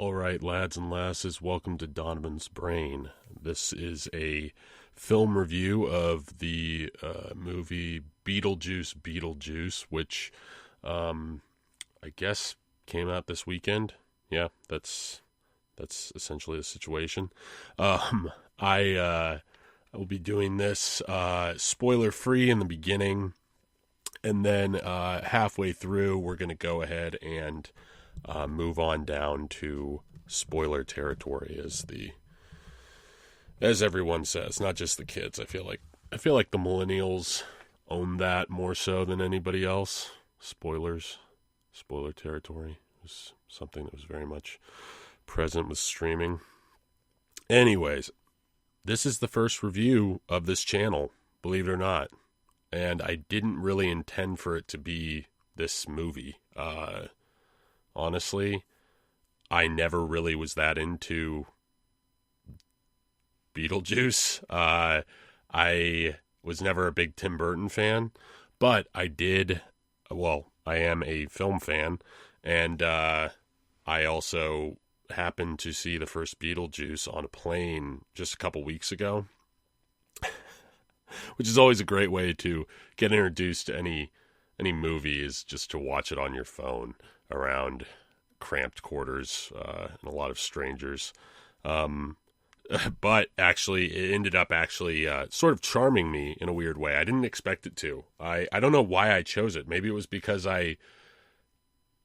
All right, lads and lasses, welcome to Donovan's Brain. This is a film review of the movie Beetlejuice, which I guess came out this weekend. Yeah, that's essentially the situation. I will be doing this spoiler-free in the beginning, and then halfway through, we're going to go ahead and move on down to spoiler territory, as everyone says, not just the kids. I feel like the millennials own that more so than anybody else. Spoiler territory was something that was very much present with streaming. Anyways, this is the first review of this channel, believe it or not, and I didn't really intend for it to be this movie. Honestly, I never really was that into Beetlejuice. I was never a big Tim Burton fan, but I am a film fan, and I also happened to see the first Beetlejuice on a plane just a couple weeks ago, which is always a great way to get introduced to any movie, is just to watch it on your phone around cramped quarters and a lot of strangers. But actually, it ended up sort of charming me in a weird way. I didn't expect it to. I don't know why I chose it. Maybe it was because I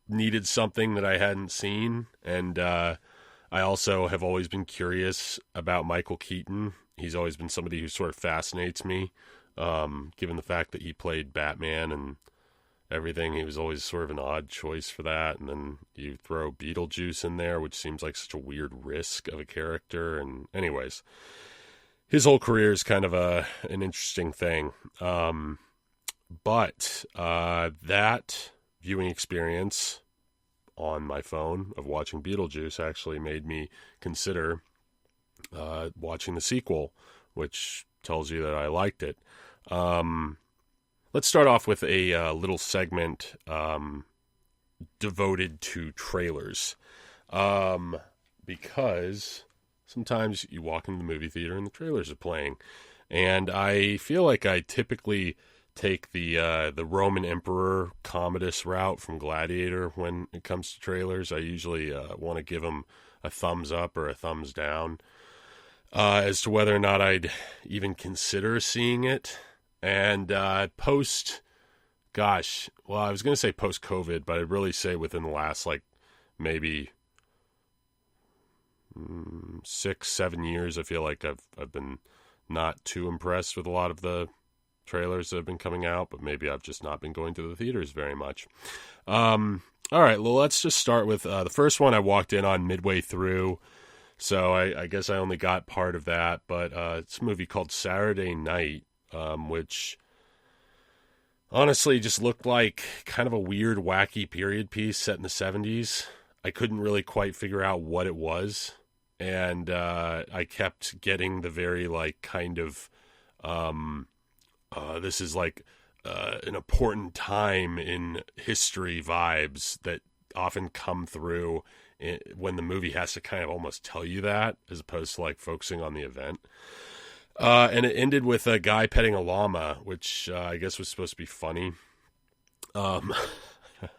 needed something that I hadn't seen, and I also have always been curious about Michael Keaton. He's always been somebody who sort of fascinates me, given the fact that he played Batman and everything. He was always sort of an odd choice for that, and then you throw Beetlejuice in there, which seems like such a weird risk of a character. And anyways, his whole career is kind of an interesting thing. But that viewing experience on my phone of watching Beetlejuice actually made me consider watching the sequel, which tells you that I liked it. Let's start off with a little segment devoted to trailers, because sometimes you walk into the movie theater and the trailers are playing, and I feel like I typically take the Roman Emperor Commodus route from Gladiator when it comes to trailers. I usually want to give them a thumbs up or a thumbs down as to whether or not I'd even consider seeing it. And I was going to say post-COVID, but I'd really say within the last, maybe 6-7 years, I feel like I've been not too impressed with a lot of the trailers that have been coming out, but maybe I've just not been going to the theaters very much. All right, well, let's just start with the first one. I walked in on midway through, so I guess I only got part of that, but it's a movie called Saturday Night, which honestly just looked like kind of a weird, wacky period piece set in the 70s. I couldn't really quite figure out what it was, and I kept getting the very, this is an important time in history vibes that often come through when the movie has to kind of almost tell you that, as opposed to focusing on the event. And it ended with a guy petting a llama, which I guess was supposed to be funny. I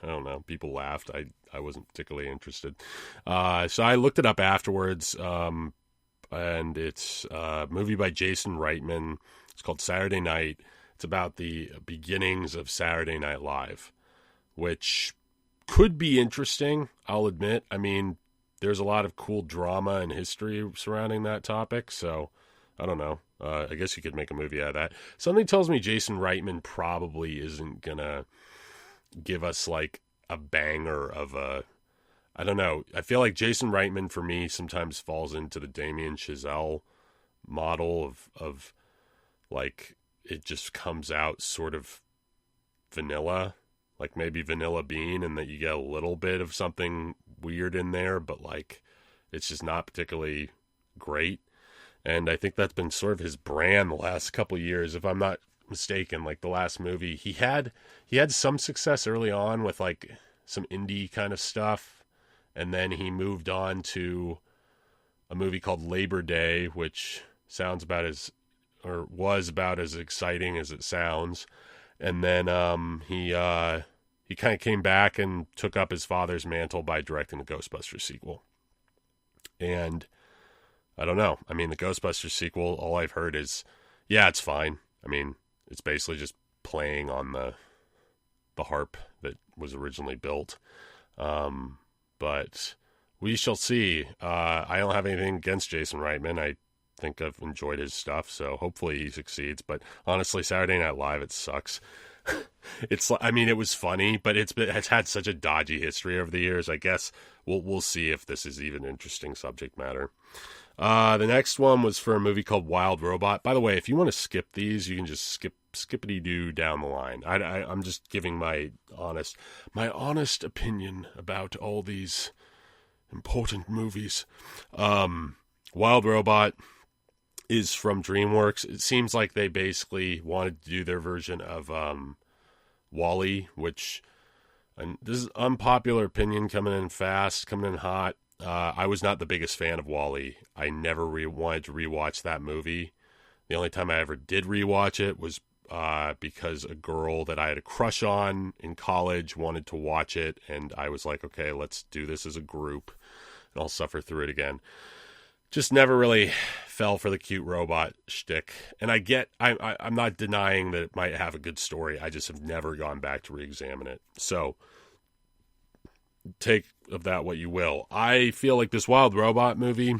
don't know. People laughed. I wasn't particularly interested. So I looked it up afterwards, and it's a movie by Jason Reitman. It's called Saturday Night. It's about the beginnings of Saturday Night Live, which could be interesting, I'll admit. I mean, there's a lot of cool drama and history surrounding that topic, so I don't know. I guess you could make a movie out of that. Something tells me Jason Reitman probably isn't going to give us a banger of a... I don't know. I feel like Jason Reitman for me sometimes falls into the Damien Chazelle model of it just comes out sort of vanilla, maybe Vanilla Bean, and that you get a little bit of something weird in there, but it's just not particularly great. And I think that's been sort of his brand the last couple of years, if I'm not mistaken. The last movie, he had some success early on with some indie kind of stuff, and then he moved on to a movie called Labor Day, which sounds about as, or was about as exciting as it sounds. And then he kind of came back and took up his father's mantle by directing the Ghostbusters sequel. And I don't know. I mean, the Ghostbusters sequel, all I've heard is, yeah, it's fine. I mean, it's basically just playing on the harp that was originally built. But we shall see. I don't have anything against Jason Reitman. I think I've enjoyed his stuff, so hopefully he succeeds. But honestly, Saturday Night Live, it sucks. I mean, it was funny, but it's had such a dodgy history over the years. I guess we'll see if this is even interesting subject matter. The next one was for a movie called Wild Robot. By the way, if you want to skip these, you can just skippity-doo down the line. I'm just giving my honest opinion about all these important movies. Wild Robot is from DreamWorks. It seems like they basically wanted to do their version of WALL-E, which, and this is unpopular opinion, coming in fast, coming in hot. I was not the biggest fan of WALL-E. I never wanted to rewatch that movie. The only time I ever did rewatch it was because a girl that I had a crush on in college wanted to watch it, and I was like, okay, let's do this as a group, and I'll suffer through it again. Just never really fell for the cute robot shtick. And I'm not denying that it might have a good story. I just have never gone back to re-examine it. So take of that what you will. I feel like this Wild Robot movie,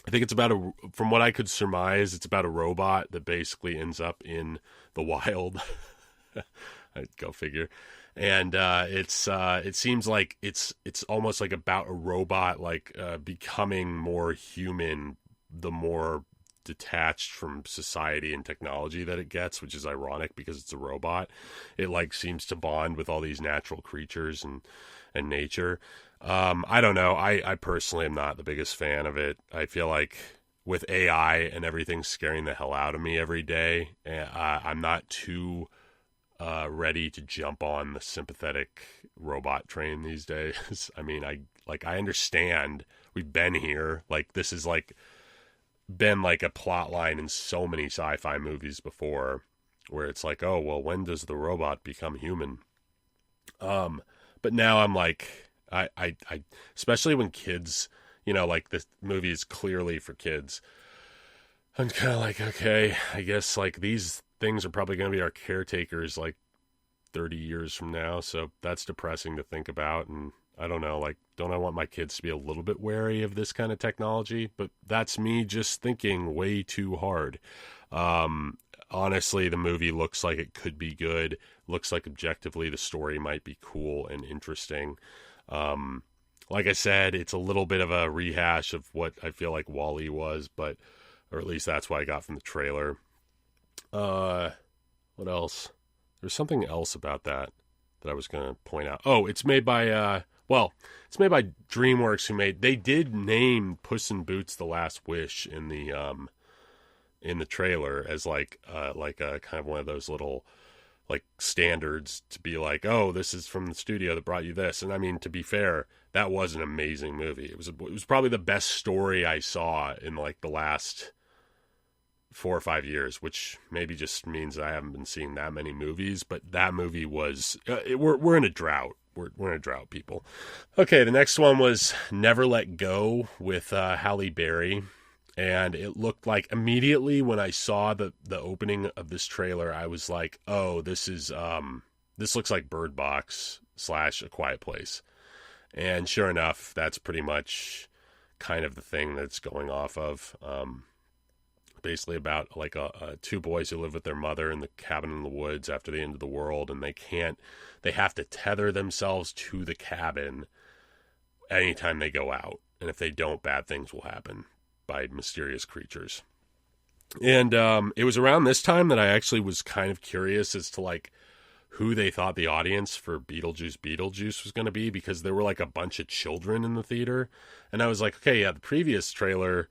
I think it's about from what I could surmise, it's about a robot that basically ends up in the wild. I'd go figure. And it seems like it's almost like about a robot becoming more human the more detached from society and technology that it gets, which is ironic because it's a robot. It seems to bond with all these natural creatures and nature. I don't know. I personally am not the biggest fan of it. I feel like with AI and everything scaring the hell out of me every day, I'm not too ready to jump on the sympathetic robot train these days. I mean, I understand we've been here. This is been a plot line in so many sci-fi movies before, where it's oh, well, when does the robot become human? But now I'm I especially when kids, this movie is clearly for kids. I'm kind of okay, I guess these things are probably going to be our caretakers 30 years from now. So that's depressing to think about. And I don't know, don't I want my kids to be a little bit wary of this kind of technology? But that's me just thinking way too hard. Honestly, the movie looks like it could be good. Looks like objectively the story might be cool and interesting. Like I said, it's a little bit of a rehash of what I feel like WALL-E was, or at least that's what I got from the trailer. What else? There's something else about that I was going to point out. Oh, it's made by, it's made by DreamWorks, they did name Puss in Boots: The Last Wish in the trailer as a kind of one of those little standards to be oh, this is from the studio that brought you this. And I mean, to be fair, that was an amazing movie. It was probably the best story I saw in the last 4 or 5 years, which maybe just means I haven't been seeing that many movies, but that movie was, we're in a drought. We're in a drought, people. Okay, the next one was Never Let Go with Halle Berry. And it looked immediately when I saw the opening of this trailer, I was oh, this looks like Bird Box / A Quiet Place. And sure enough, that's pretty much kind of the thing that's going off of. Basically about two boys who live with their mother in the cabin in the woods after the end of the world, and they have to tether themselves to the cabin anytime they go out. And if they don't, bad things will happen by mysterious creatures. And it was around this time that I actually was kind of curious as to who they thought the audience for Beetlejuice was going to be, because there were a bunch of children in the theater. And I was okay, yeah, the previous trailer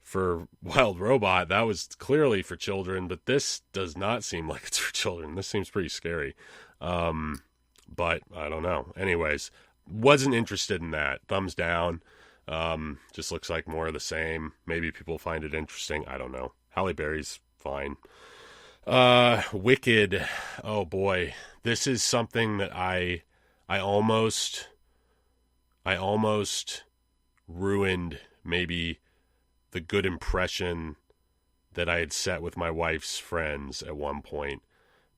for Wild Robot, that was clearly for children, but this does not seem like it's for children. This seems pretty scary. But I don't know. Anyways, wasn't interested in that. Thumbs down. Just looks like more of the same. Maybe people find it interesting. I don't know. Halle Berry's fine. Wicked. Oh boy, this is something that I almost ruined maybe the good impression that I had set with my wife's friends at one point,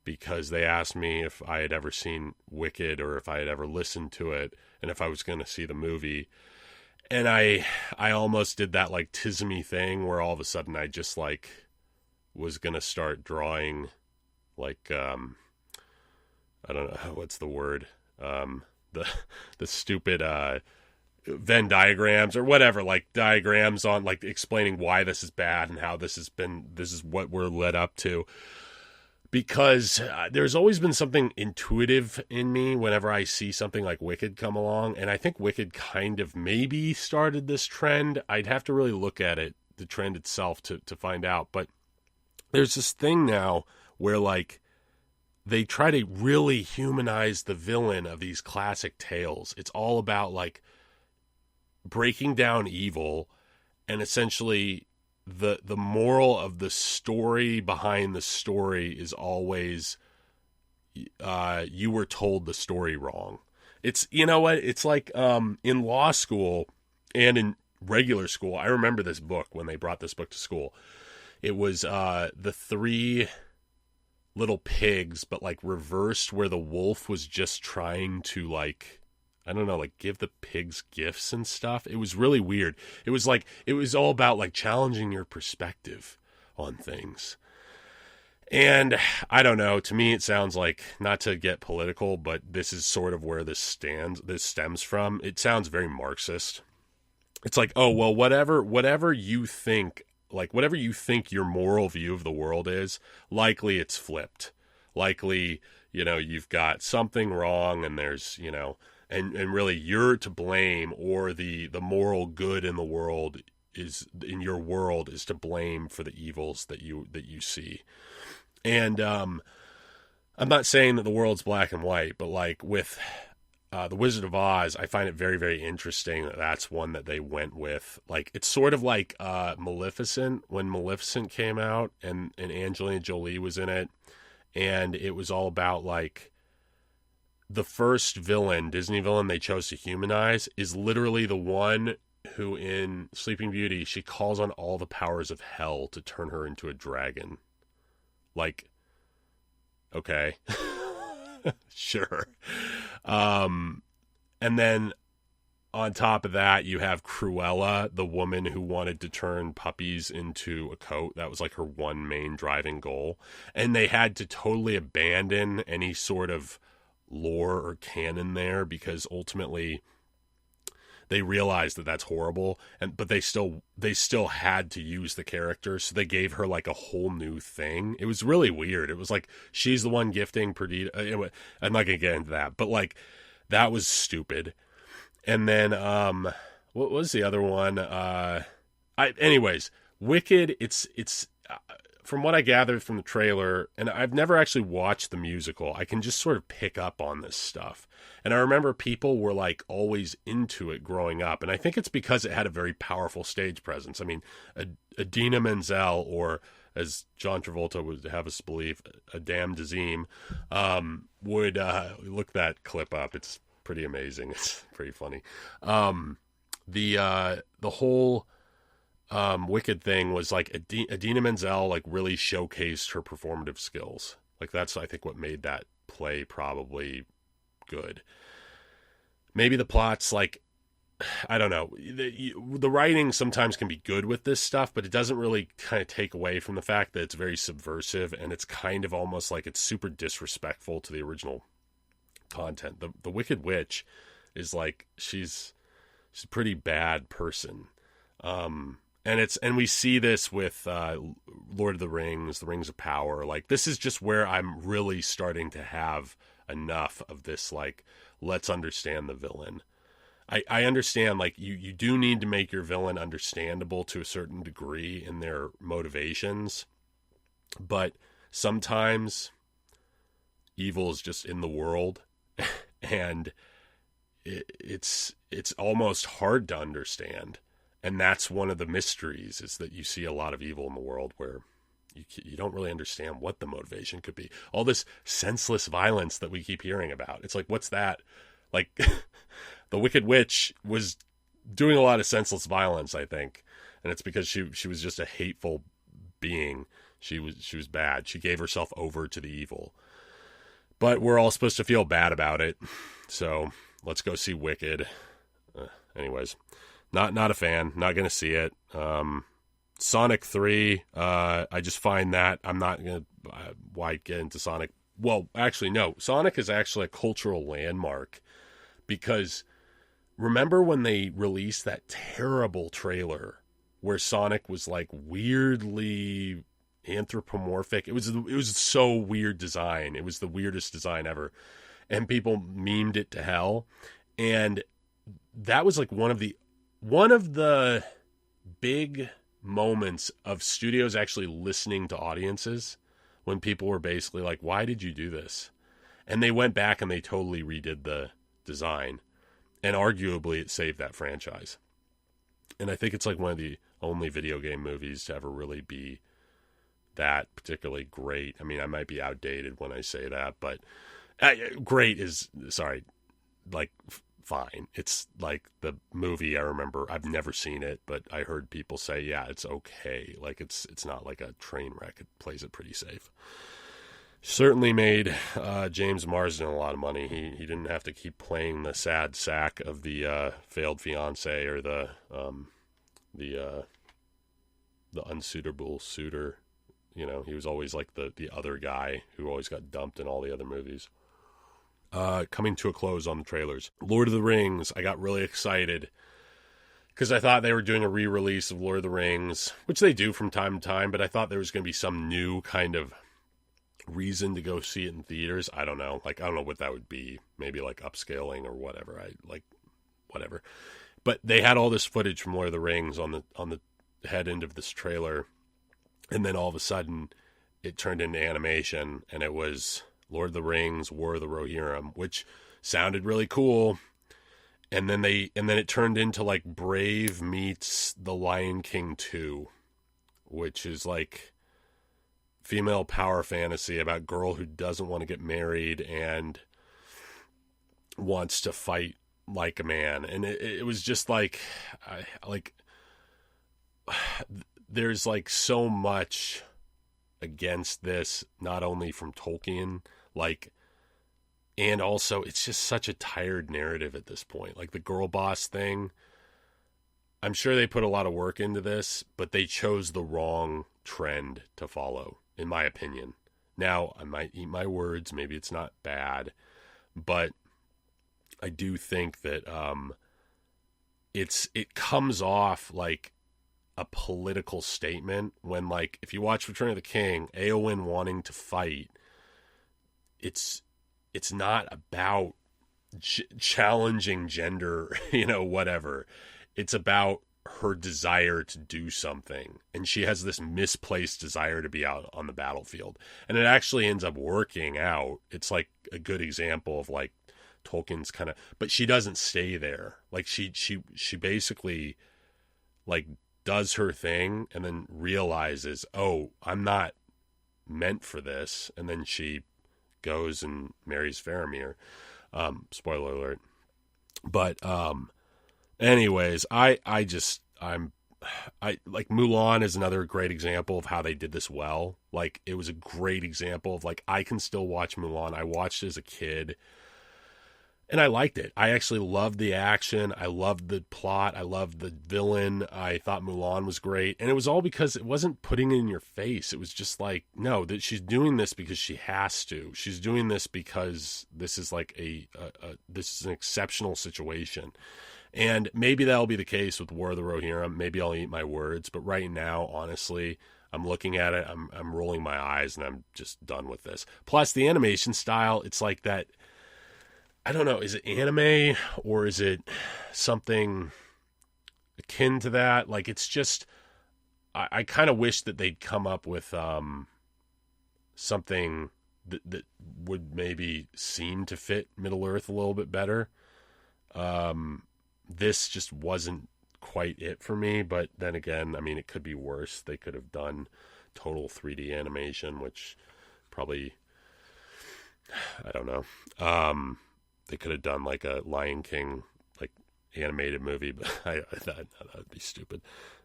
because they asked me if I had ever seen Wicked or if I had ever listened to it and if I was going to see the movie. And I almost did that like Tismy thing where all of a sudden I just like was going to start drawing like, I don't know, what's the word? The stupid, Venn diagrams or whatever, like diagrams on like explaining why this is bad and how this is what we're led up to. Because there's always been something intuitive in me whenever I see something like Wicked come along. And I think Wicked kind of maybe started this trend. I'd have to really look at it, the trend itself, to find out. But there's this thing now where like they try to really humanize the villain of these classic tales. It's all about like breaking down evil, and essentially the moral of the story behind the story is always you were told the story wrong. It's, you know what, it's like in law school and in regular school. I remember this book when they brought this book to school. It was the Three Little Pigs, but like reversed, where the wolf was just trying to like, I don't know, like give the pigs gifts and stuff. It was really weird. It was like, it was all about like challenging your perspective on things. And I don't know, to me it sounds like, not to get political, but this is sort of where this stems from. It sounds very Marxist. It's like, oh, well, whatever you think, like whatever you think your moral view of the world is, likely it's flipped. Likely, you know, you've got something wrong and there's, you know, and really you're to blame, or the moral good in the world is, in your world, is to blame for the evils that you see. And I'm not saying that the world's black and white, but like with The Wizard of Oz, I find it very, very interesting that that's one that they went with. Like, it's sort of like Maleficent, when Maleficent came out and Angelina Jolie was in it, and it was all about like the first villain, Disney villain they chose to humanize, is literally the one who in Sleeping Beauty, she calls on all the powers of hell to turn her into a dragon. Like, okay, sure. And then on top of that, you have Cruella, the woman who wanted to turn puppies into a coat. That was like her one main driving goal. And they had to totally abandon any sort of lore or canon there, because ultimately they realized that that's horrible, but they still had to use the character, so they gave her like a whole new thing. It was really weird. It was like she's the one gifting Perdita. Anyway, I'm not gonna get into that, but like that was stupid. And then what was the other one? Anyways, Wicked. It's from what I gathered from the trailer, and I've never actually watched the musical, I can just sort of pick up on this stuff. And I remember people were like always into it growing up. And I think it's because it had a very powerful stage presence. I mean, Idina Menzel, or as John Travolta would have us believe, Adam Dazeem, would look that clip up. It's pretty amazing. It's pretty funny. The whole Wicked thing was like Idina Menzel like really showcased her performative skills. Like that's, I think, what made that play probably good. Maybe the plot's like, I don't know. The writing sometimes can be good with this stuff, but it doesn't really kind of take away from the fact that it's very subversive, and it's kind of almost like it's super disrespectful to the original content. The Wicked Witch is like, she's a pretty bad person. And we see this with Lord of the Rings of Power. Like, this is just where I'm really starting to have enough of this, like, let's understand the villain. I understand, like, you do need to make your villain understandable to a certain degree in their motivations, but sometimes evil is just in the world, and it's almost hard to understand. And that's one of the mysteries, is that you see a lot of evil in the world where you don't really understand what the motivation could be. All this senseless violence that we keep hearing about. It's like, what's that? Like, the Wicked Witch was doing a lot of senseless violence, I think. And it's because she was just a hateful being. She was bad. She gave herself over to the evil. But we're all supposed to feel bad about it. So let's go see Wicked. Anyways, not a fan. Not going to see it. Sonic 3, I just find that I'm not going to, why get into Sonic? Well, actually, no. Sonic is actually a cultural landmark, because remember when they released that terrible trailer where Sonic was like weirdly anthropomorphic? It was so weird design. It was the weirdest design ever. And people memed it to hell. And that was like one of the big moments of studios actually listening to audiences, when people were basically like, why did you do this? And they went back and they totally redid the design, and arguably it saved that franchise. And I think it's like one of the only video game movies to ever really be that particularly great. I mean, I might be outdated when I say that, but great is, sorry, like fine. It's like the movie, I remember, I've never seen it, but I heard people say, yeah, it's okay. Like it's not like a train wreck. It plays it pretty safe. Certainly made James Marsden a lot of money. He didn't have to keep playing the sad sack of the failed fiance, or the unsuitable suitor. You know, he was always like the other guy who always got dumped in all the other movies. Coming to a close on the trailers. Lord of the Rings, I got really excited because I thought they were doing a re-release of Lord of the Rings, which they do from time to time, but I thought there was going to be some new kind of reason to go see it in theaters. I don't know. Like, I don't know what that would be. Maybe like upscaling or whatever. Whatever. But they had all this footage from Lord of the Rings on the head end of this trailer, and then all of a sudden it turned into animation, and it was Lord of the Rings, War of the Rohirrim, which sounded really cool. And then it turned into like Brave meets The Lion King 2, which is like female power fantasy about a girl who doesn't want to get married and wants to fight like a man. And it was just like, there's like so much against this, not only from Tolkien, like, and also it's just such a tired narrative at this point. Like the girl boss thing, I'm sure they put a lot of work into this, but they chose the wrong trend to follow, in my opinion. Now, I might eat my words, maybe it's not bad, but I do think that it comes off like a political statement when, like, if you watch Return of the King, Éowyn wanting to fight, it's not about challenging gender, whatever. It's about her desire to do something, and she has this misplaced desire to be out on the battlefield, and it actually ends up working out. It's like a good example of like Tolkien's kind of, but she doesn't stay there. Like she basically like does her thing and then realizes, oh, I'm not meant for this, and then she goes and marries Faramir. Spoiler alert. But anyways, I like Mulan is another great example of how they did this well. Like, it was a great example of like, I can still watch Mulan. I watched it as a kid and I liked it. I actually loved the action. I loved the plot. I loved the villain. I thought Mulan was great. And it was all because it wasn't putting it in your face. It was just like, no, that she's doing this because she has to. She's doing this because this is like this is an exceptional situation. And maybe that'll be the case with War of the Rohirrim. Maybe I'll eat my words. But right now, honestly, I'm looking at it. I'm rolling my eyes and I'm just done with this. Plus, the animation style, it's like that. I don't know, is it anime or is it something akin to that? Like, it's just, I kind of wish that they'd come up with something that would maybe seem to fit Middle Earth a little bit better. This just wasn't quite it for me, but then again, I mean, it could be worse. They could have done total 3D animation, which probably, I don't know. They could have done like a Lion King like animated movie, but that would be stupid.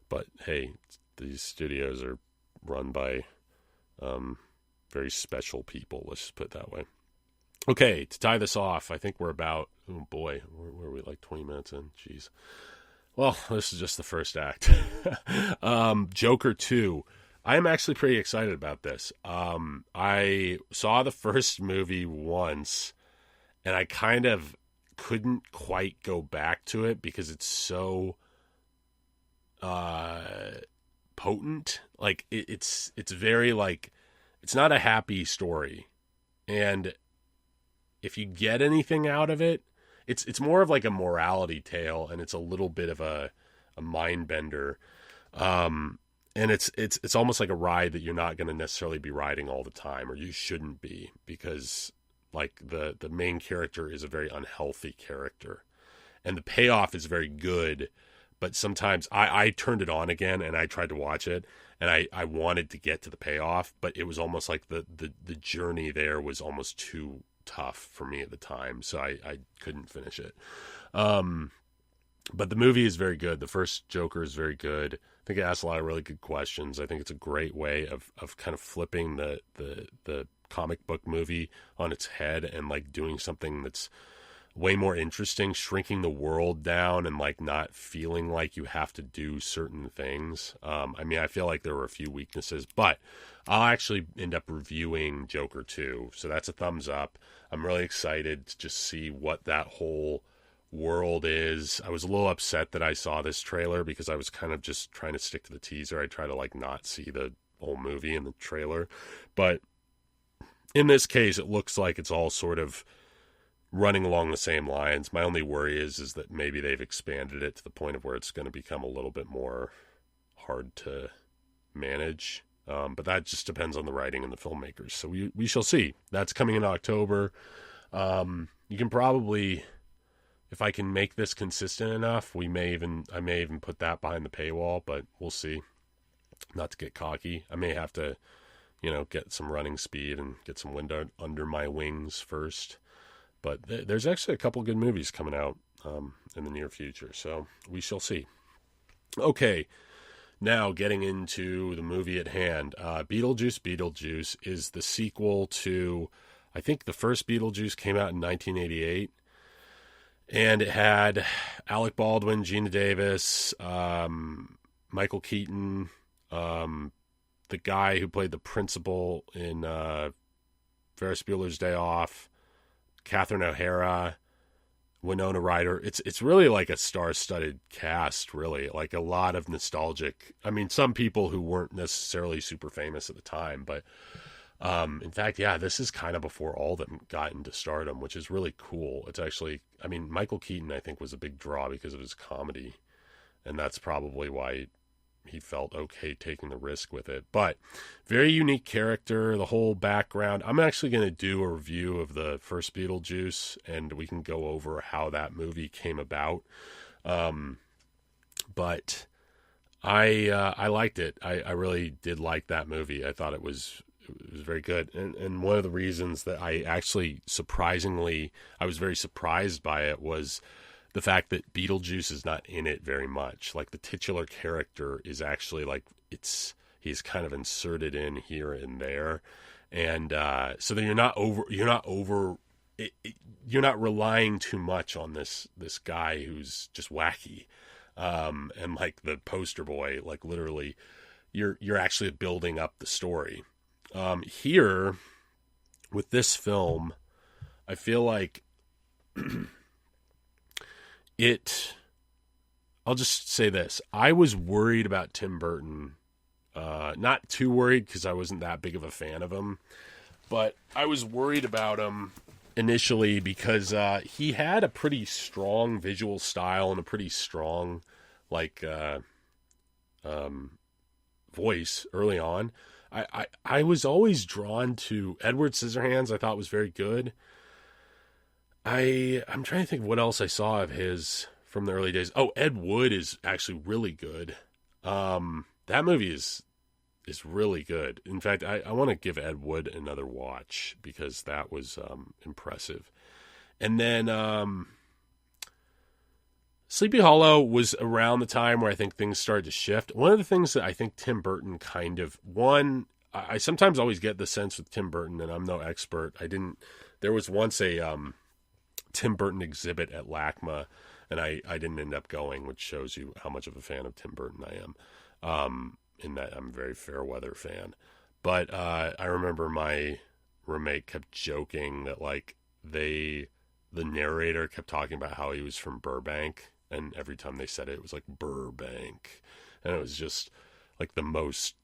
But hey, these studios are run by very special people. Let's just put it that way. Okay, to tie this off, I think we're about, oh boy, where are we, like 20 minutes in? Jeez. Well, this is just the first act. Joker 2. I am actually pretty excited about this. I saw the first movie once, and I kind of couldn't quite go back to it because it's so potent. Like, it's very, like, it's not a happy story. And if you get anything out of it, it's more of like a morality tale, and it's a little bit of a mind bender. And it's almost like a ride that you're not going to necessarily be riding all the time, or you shouldn't be, because like the main character is a very unhealthy character, and the payoff is very good. But sometimes I turned it on again and I tried to watch it, and I wanted to get to the payoff, but it was almost like the journey there was almost too tough for me at the time, so I couldn't finish it. But the movie is very good. The first Joker is very good. I think it asks a lot of really good questions. I think it's a great way of kind of flipping the comic book movie on its head and like doing something that's way more interesting, shrinking the world down and like not feeling like you have to do certain things. I mean, I feel like there were a few weaknesses, but I'll actually end up reviewing Joker 2. So that's a thumbs up. I'm really excited to just see what that whole world is. I was a little upset that I saw this trailer because I was kind of just trying to stick to the teaser. I try to like not see the whole movie in the trailer. But in this case, it looks like it's all sort of running along the same lines. My only worry is that maybe they've expanded it to the point of where it's going to become a little bit more hard to manage. But that just depends on the writing and the filmmakers. So we shall see. That's coming in October. You can probably, if I can make this consistent enough, I may even put that behind the paywall, but we'll see. Not to get cocky. I may have to, get some running speed and get some wind under my wings first. But there's actually a couple good movies coming out in the near future, so we shall see. Okay, now getting into the movie at hand. Beetlejuice is the sequel to, I think the first Beetlejuice came out in 1988. And it had Alec Baldwin, Gina Davis, Michael Keaton, the guy who played the principal in Ferris Bueller's Day Off, Catherine O'Hara, Winona Ryder. It's really like a star-studded cast, really. Like a lot of nostalgic. I mean, some people who weren't necessarily super famous at the time, but in fact, yeah, this is kind of before all of them got into stardom, which is really cool. It's actually, I mean, Michael Keaton, I think, was a big draw because of his comedy, and that's probably why he felt okay taking the risk with it. But very unique character, the whole background. I'm actually going to do a review of the first Beetlejuice, and we can go over how that movie came about. But I liked it. I really did like that movie. I thought it was very good. And one of the reasons that I actually I was very surprised by it was the fact that Beetlejuice is not in it very much. Like the titular character is actually like he's kind of inserted in here and there. And so then you're not relying too much on this guy who's just wacky. And like the poster boy, like literally you're actually building up the story. Here, with this film, I feel like I'll just say this. I was worried about Tim Burton. Not too worried because I wasn't that big of a fan of him. But I was worried about him initially because he had a pretty strong visual style and a pretty strong, voice early on. I was always drawn to Edward Scissorhands. I thought was very good. I'm trying to think of what else I saw of his from the early days. Oh, Ed Wood is actually really good. That movie is really good. In fact, I want to give Ed Wood another watch because that was impressive. And then Sleepy Hollow was around the time where I think things started to shift. One of the things that I think Tim Burton kind of one, I sometimes always get the sense with Tim Burton, and I'm no expert. There was once a Tim Burton exhibit at LACMA, and I didn't end up going, which shows you how much of a fan of Tim Burton I am. In that I'm a very fair weather fan. But I remember my roommate kept joking that like the narrator kept talking about how he was from Burbank, and every time they said it, it was like Burbank, and it was just like the most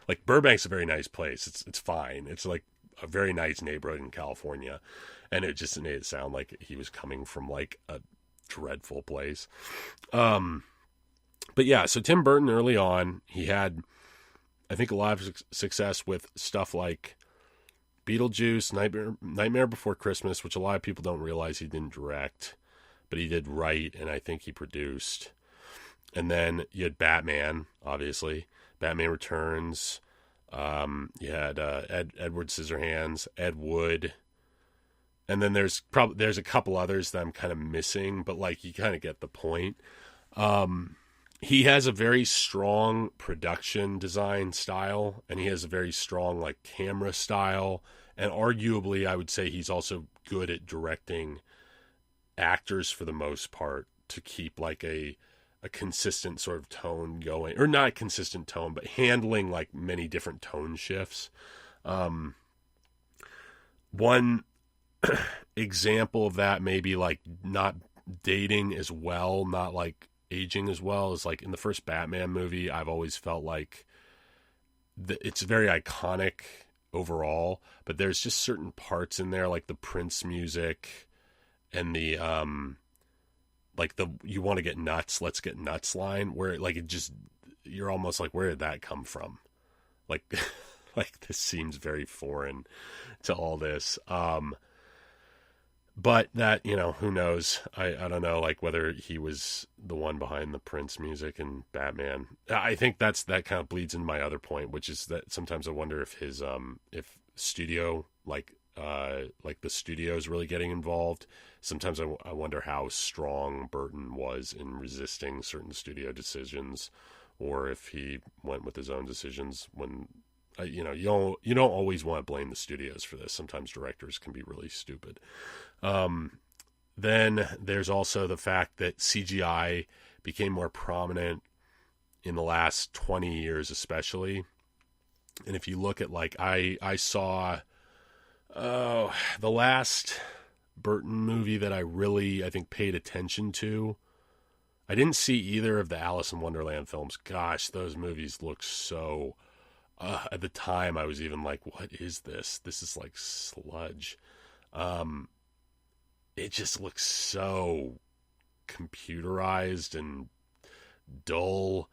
like Burbank's a very nice place. It's fine. It's like a very nice neighborhood in California, and it just made it sound like he was coming from like a dreadful place. But yeah, so Tim Burton early on, he had, I think, a lot of success with stuff like Beetlejuice, Nightmare Before Christmas, which a lot of people don't realize he didn't direct, but he did write, and I think he produced. And then you had Batman, obviously, Batman Returns. You had Edward Scissorhands, Ed Wood, and then there's a couple others that I'm kind of missing, but like you kind of get the point. He has a very strong production design style, and he has a very strong like camera style, and arguably I would say he's also good at directing actors for the most part to keep like a consistent sort of tone going, or not a consistent tone, but handling like many different tone shifts. One example of that maybe like not dating as well, not like aging as well, is like in the first Batman movie. I've always felt like it's very iconic overall, but there's just certain parts in there like the Prince music and the like the "you want to get nuts, let's get nuts" line, where like it just, you're almost like, where did that come from? Like like this seems very foreign to all this. But that, who knows? I don't know, like whether he was the one behind the Prince music and Batman. I think that kind of bleeds into my other point, which is that sometimes I wonder if his if studio like the studio's really getting involved. Sometimes I wonder how strong Burton was in resisting certain studio decisions, or if he went with his own decisions when. You don't always want to blame the studios for this. Sometimes directors can be really stupid. Then there's also the fact that CGI became more prominent in the last 20 years, especially. And if you look at like I saw the last Burton movie that I think paid attention to. I didn't see either of the Alice in Wonderland films. Gosh, those movies look so. At the time, I was even like, what is this? This is like sludge. It just looks so computerized and dull.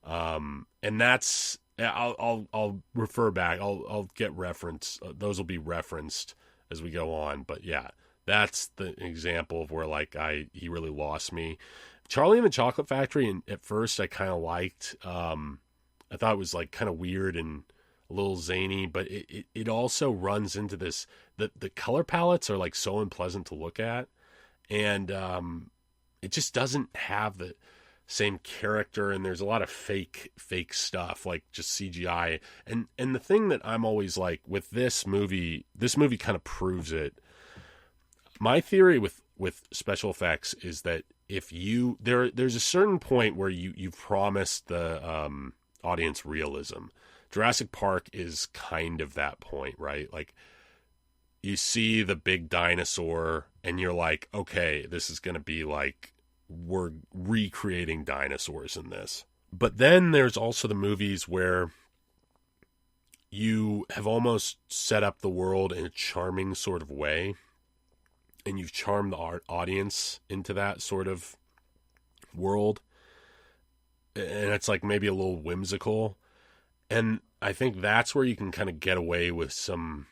And that's, I'll refer back. I'll get reference. Those will be referenced as we go on. But yeah, that's the example of where like he really lost me. Charlie and the Chocolate Factory, and at first I kind of liked. I thought it was like kind of weird and a little zany, but it also runs into this, the color palettes are like so unpleasant to look at, and it just doesn't have the same character, and there's a lot of fake stuff, like just CGI. And the thing that I'm always like with this movie kind of proves it. My theory with special effects is that if there's a certain point where you promise the audience realism. Jurassic Park is kind of that point, right? Like you see the big dinosaur and you're like, okay, this is going to be like we're recreating dinosaurs in this. But then there's also the movies where you have almost set up the world in a charming sort of way, and you've charmed the audience into that sort of world. And it's like maybe a little whimsical. And I think that's where you can kind of get away with some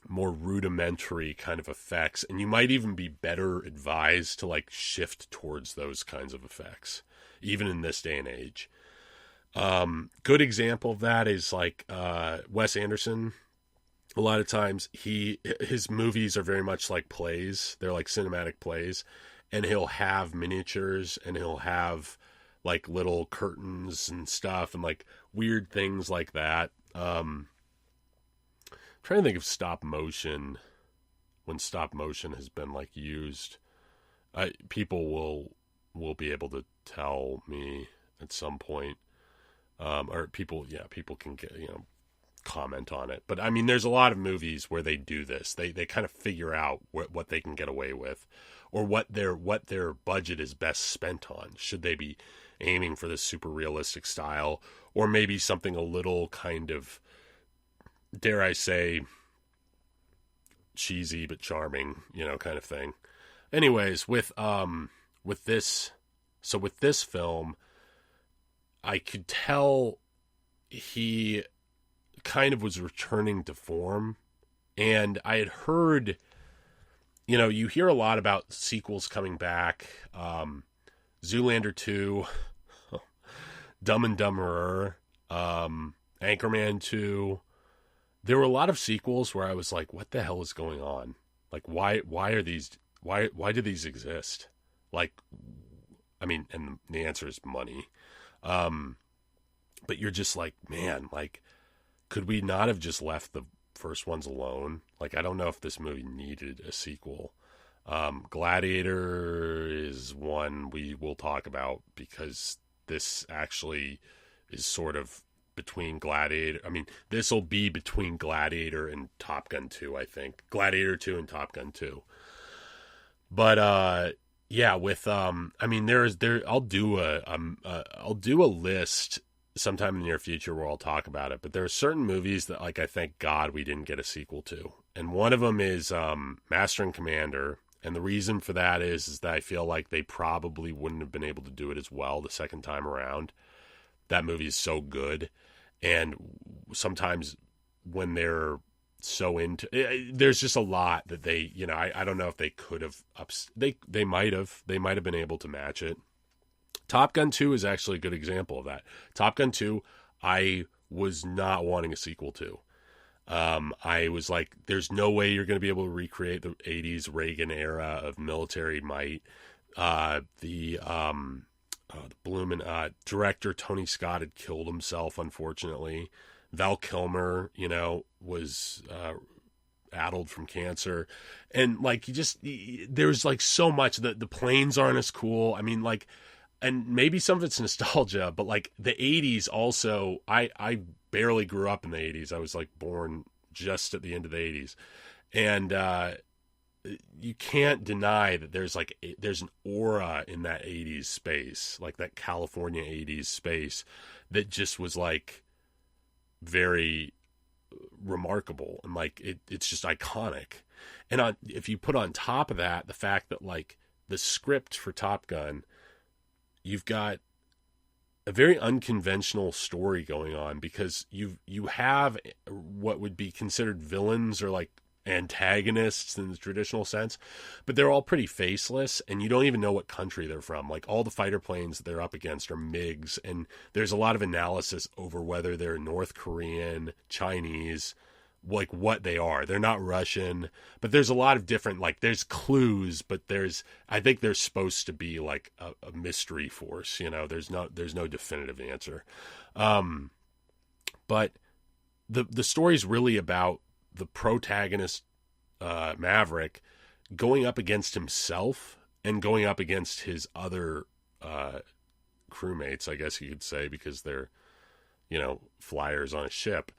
more rudimentary kind of effects, and you might even be better advised to like shift towards those kinds of effects, even in this day and age. Good example of that is like Wes Anderson. A lot of times his movies are very much like plays. They're like cinematic plays, and he'll have miniatures and he'll have like little curtains and stuff and like weird things like that. Trying to think of stop motion, when stop motion has been like used. People will be able to tell me at some point, or people can get, comment on it. But I mean, there's a lot of movies where they do this. They kind of figure out what they can get away with, or what their budget is best spent on. Should they be aiming for this super realistic style, or maybe something a little kind of, dare I say, cheesy but charming, kind of thing. Anyways, with this film, I could tell he kind of was returning to form, and I had heard, you hear a lot about sequels coming back. Zoolander 2, Dumb and Dumberer, Anchorman 2. There were a lot of sequels where I was like, what the hell is going on? Like, why do these exist? Like, I mean, and the answer is money. But you're just like, man, like, could we not have just left the first ones alone? Like, I don't know if this movie needed a sequel. Gladiator is one we will talk about, because this actually is sort of between Gladiator. I mean, this will be between Gladiator and Top Gun 2, I think. Gladiator 2 and Top Gun 2. But yeah, with I mean, I'll do a list sometime in the near future where I'll talk about it. But there are certain movies that, like, I thank God we didn't get a sequel to, and one of them is Master and Commander. And the reason for that is that I feel like they probably wouldn't have been able to do it as well the second time around. That movie is so good, and sometimes when they're so into, there's just a lot that they, I don't know if they could have they might have been able to match it. Top Gun 2 is actually a good example of that. Top Gun 2, I was not wanting a sequel to. I was like, there's no way you're going to be able to recreate the 80s Reagan era of military might. The bloomin' director Tony Scott had killed himself, unfortunately. Val Kilmer, was addled from cancer, and like there's like so much that the planes aren't as cool. I mean, like, and maybe some of it's nostalgia, but like the 80s also, I barely grew up in the 80s. I was like born just at the end of the 80s, and you can't deny that there's an aura in that 80s space, like that California 80s space, that just was like very remarkable, and like it's just iconic. And if you put on top of that the fact that like the script for Top Gun, you've got a very unconventional story going on, because you have what would be considered villains, or like antagonists in the traditional sense, but they're all pretty faceless, and you don't even know what country they're from. Like, all the fighter planes that they're up against are MiGs, and there's a lot of analysis over whether they're North Korean, Chinese, like what they are. They're not Russian, but there's a lot of different, like, there's clues, but I think they're supposed to be like a mystery force, there's no definitive answer. But the story's really about the protagonist, Maverick, going up against himself and going up against his other crewmates, I guess you could say, because they're, flyers on a ship,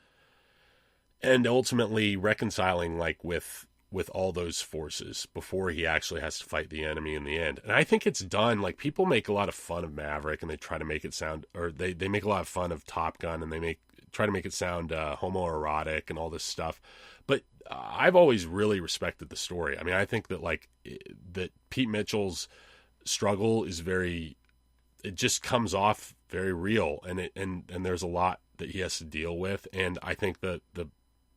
and ultimately reconciling like with all those forces before he actually has to fight the enemy in the end. And I think it's done, like, people make a lot of fun of Maverick, and they try to make it sound, or they make a lot of fun of Top Gun, and they try to make it sound homoerotic and all this stuff. But I've always really respected the story. I mean, I think that that Pete Mitchell's struggle is it just comes off very real, and there's a lot that he has to deal with. And I think that the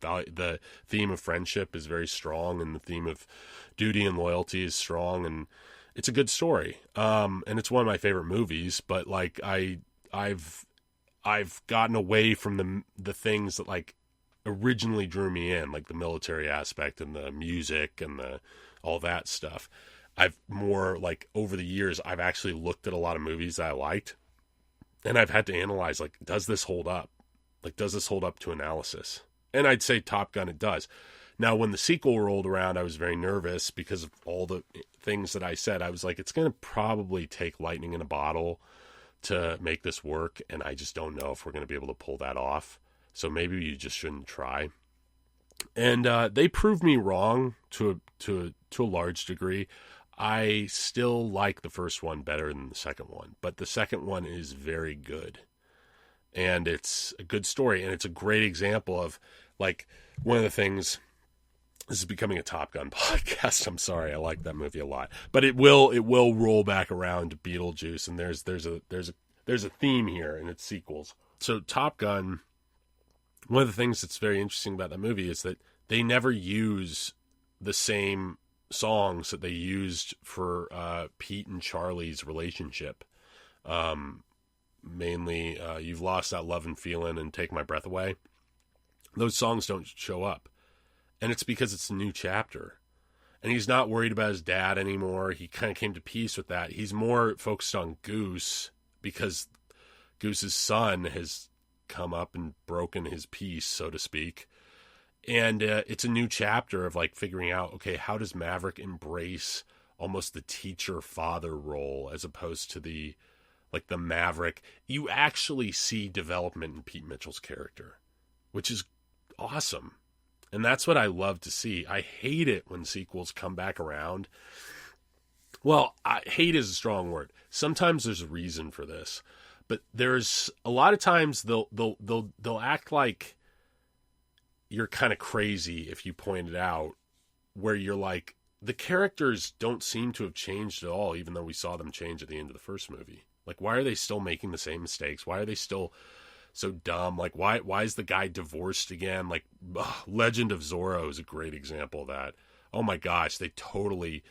The theme of friendship is very strong, and the theme of duty and loyalty is strong, and it's a good story. And it's one of my favorite movies. But like I've gotten away from the things that like originally drew me in, like the military aspect and the music and all that stuff. I've more like over the years, I've actually looked at a lot of movies that I liked, and I've had to analyze, like, does this hold up? Like, does this hold up to analysis? And I'd say Top Gun, it does. Now, when the sequel rolled around, I was very nervous because of all the things that I said. I was like, it's going to probably take lightning in a bottle to make this work, and I just don't know if we're going to be able to pull that off. So maybe you just shouldn't try. And they proved me wrong to a large degree. I still like the first one better than the second one, but the second one is very good. And it's a good story, and it's a great example of, like, one of the things. This is becoming a Top Gun podcast. I'm sorry, I like that movie a lot, but it will roll back around to Beetlejuice, and there's a theme here in its sequels. So Top Gun, one of the things that's very interesting about that movie is that they never use the same songs that they used for Pete and Charlie's relationship. Mainly, You've Lost That Love and Feeling and Take My Breath Away. Those songs don't show up. And it's because it's a new chapter. And he's not worried about his dad anymore. He kind of came to peace with that. He's more focused on Goose because Goose's son has come up and broken his peace, so to speak. And it's a new chapter of like figuring out, okay, how does Maverick embrace almost the teacher-father role as opposed to the Maverick. You actually see development in Pete Mitchell's character, which is awesome. And that's what I love to see. I hate it when sequels come back around. Well, hate is a strong word. Sometimes there's a reason for this, but there's a lot of times they'll act like you're kind of crazy if you point it out, where you're like, the characters don't seem to have changed at all, even though we saw them change at the end of the first movie. Like, why are they still making the same mistakes? Why are they still so dumb? Like, why is the guy divorced again? Like, Legend of Zorro is a great example of that. Oh my gosh, they totally...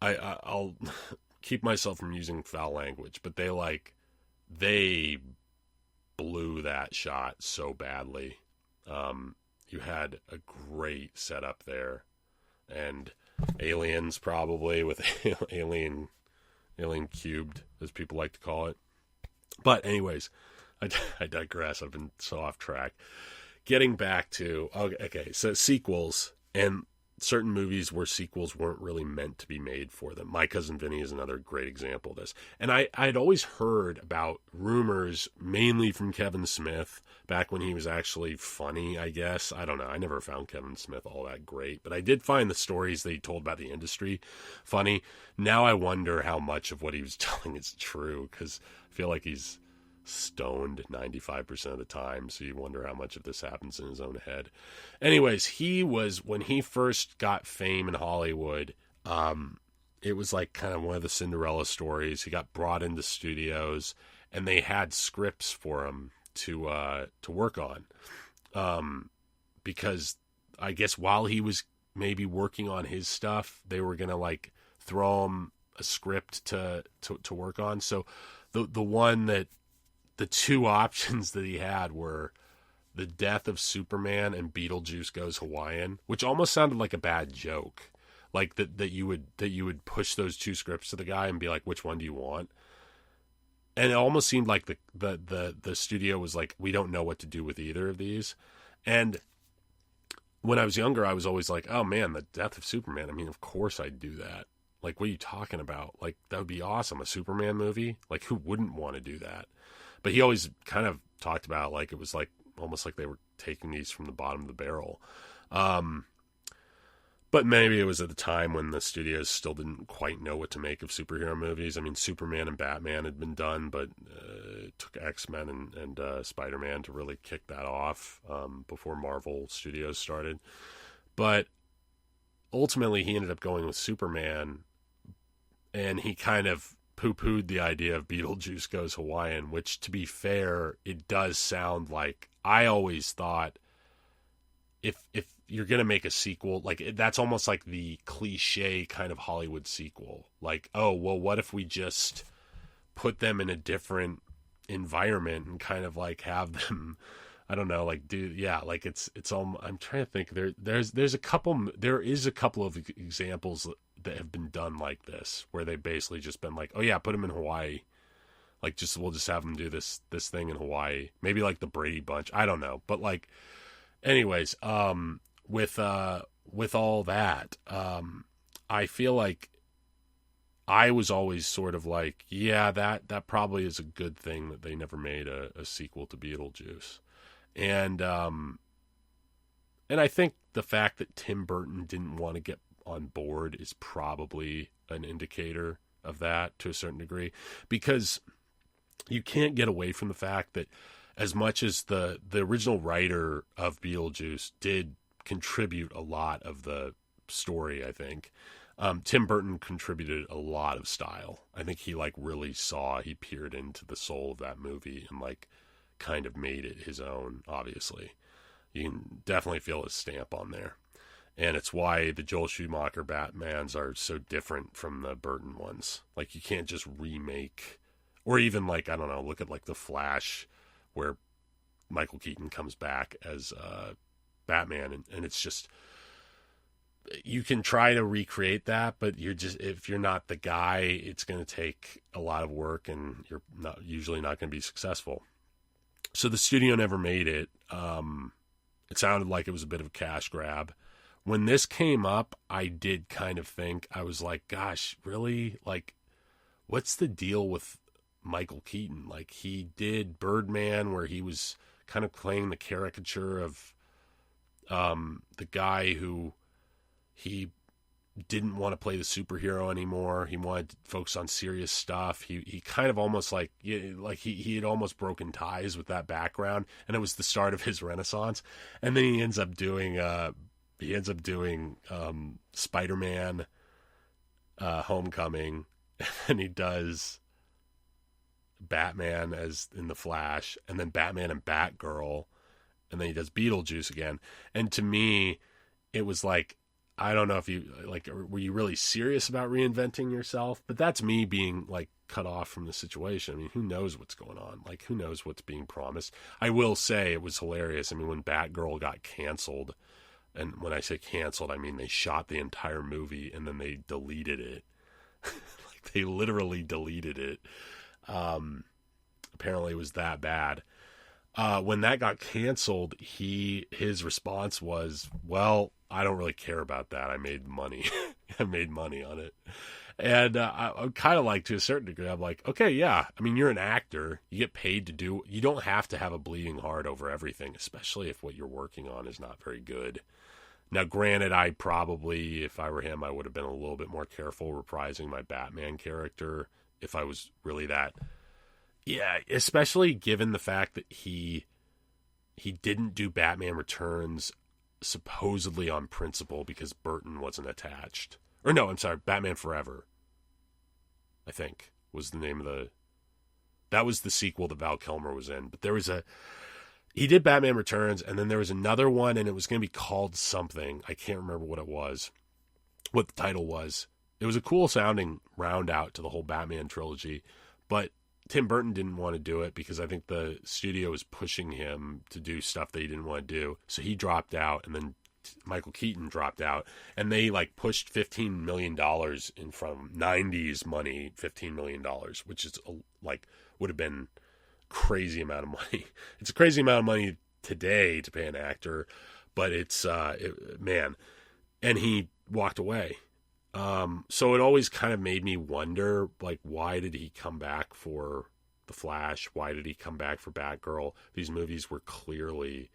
I'll keep myself from using foul language, but they blew that shot so badly. You had a great setup there, and Aliens probably with Alien Cubed, as people like to call it. But anyways, I digress. I've been so off track. Getting back to, okay, so sequels and certain movies where sequels weren't really meant to be made for them. My Cousin Vinny is another great example of this. And I'd always heard about rumors, mainly from Kevin Smith, back when he was actually funny, I guess. I don't know. I never found Kevin Smith all that great. But I did find the stories that he told about the industry funny. Now I wonder how much of what he was telling is true, because I feel like he's stoned 95% of the time, so you wonder how much of this happens in his own head. Anyways, when he first got fame in Hollywood, it was like kind of one of the Cinderella stories. He got brought into studios, and they had scripts for him to work on, because I guess while he was maybe working on his stuff, they were gonna like throw him a script to work on. So the two options that he had were The Death of Superman and Beetlejuice Goes Hawaiian, which almost sounded like a bad joke. Like that you would push those two scripts to the guy and be like, which one do you want? And it almost seemed like the studio was like, we don't know what to do with either of these. And when I was younger, I was always like, oh man, The Death of Superman. I mean, of course I'd do that. Like, what are you talking about? Like, that would be awesome. A Superman movie? Like, who wouldn't want to do that? But he always kind of talked about like it was like almost like they were taking these from the bottom of the barrel. But maybe it was at the time when the studios still didn't quite know what to make of superhero movies. I mean, Superman and Batman had been done, but it took X-Men and Spider-Man to really kick that off before Marvel Studios started. But ultimately, he ended up going with Superman, and he kind of poo-pooed the idea of Beetlejuice Goes Hawaiian, which, to be fair, it does sound like, I always thought if you're gonna make a sequel, like that's almost like the cliche kind of Hollywood sequel. Like, oh well, what if we just put them in a different environment and kind of like have them, I don't know, like do yeah, like it's all. I'm trying to think. There is a couple of examples that have been done like this, where they basically just been like, oh yeah, put them in Hawaii. Like we'll just have them do this thing in Hawaii. Maybe like the Brady Bunch. I don't know, but like, anyways, with all that, I feel like I was always sort of like, yeah, that probably is a good thing that they never made a sequel to Beetlejuice, and I think the fact that Tim Burton didn't want to get on board is probably an indicator of that to a certain degree, because you can't get away from the fact that as much as the original writer of Beetlejuice did contribute a lot of the story, I think, Tim Burton contributed a lot of style. I think he like really he peered into the soul of that movie and like kind of made it his own. Obviously, you can definitely feel his stamp on there, and it's why the Joel Schumacher Batmans are so different from the Burton ones. Like you can't just remake, or even like, I don't know, look at like The Flash, where Michael Keaton comes back as Batman, and it's just, you can try to recreate that, but if you're not the guy, it's going to take a lot of work, and you're usually not going to be successful. So the studio never made it. It sounded like it was a bit of a cash grab. When this came up, I did kind of think, I was like, gosh, really? Like, what's the deal with Michael Keaton? Like, he did Birdman, where he was kind of playing the caricature of the guy who he didn't want to play the superhero anymore. He wanted to focus on serious stuff. He kind of almost like he had almost broken ties with that background, and it was the start of his renaissance. And then he ends up doing Spider-Man Homecoming, and he does Batman as in The Flash, and then Batman and Batgirl, and then he does Beetlejuice again. And to me, it was like, I don't know if you like, were you really serious about reinventing yourself? But that's me being like cut off from the situation. I mean, who knows what's going on? Like, who knows what's being promised? I will say it was hilarious. I mean, when Batgirl got canceled, and when I say canceled, I mean they shot the entire movie and then they deleted it. Like, they literally deleted it. Apparently it was that bad. When that got canceled, his response was, well, I don't really care about that. I made money. I made money on it. And I'm kind of like, to a certain degree, I'm like, okay, yeah. I mean, you're an actor. You get paid to do. You don't have to have a bleeding heart over everything, especially if what you're working on is not very good. Now, granted, I probably, if I were him, I would have been a little bit more careful reprising my Batman character if I was really that. Yeah, especially given the fact that he didn't do Batman Returns supposedly on principle because Burton wasn't attached. Or no, I'm sorry, Batman Forever, I think, was the name of that was the sequel that Val Kilmer was in. But he did Batman Returns, and then there was another one, and it was going to be called something. I can't remember what the title was. It was a cool sounding round out to the whole Batman trilogy, but Tim Burton didn't want to do it because I think the studio was pushing him to do stuff that he didn't want to do. So he dropped out, and then Michael Keaton dropped out, and they like pushed $15 million in from 90s money, $15 million, which is like, would have been crazy amount of money. It's a crazy amount of money today to pay an actor, but it's, man, and he walked away. So it always kind of made me wonder, like, why did he come back for The Flash? Why did he come back for Batgirl? These movies were clearly,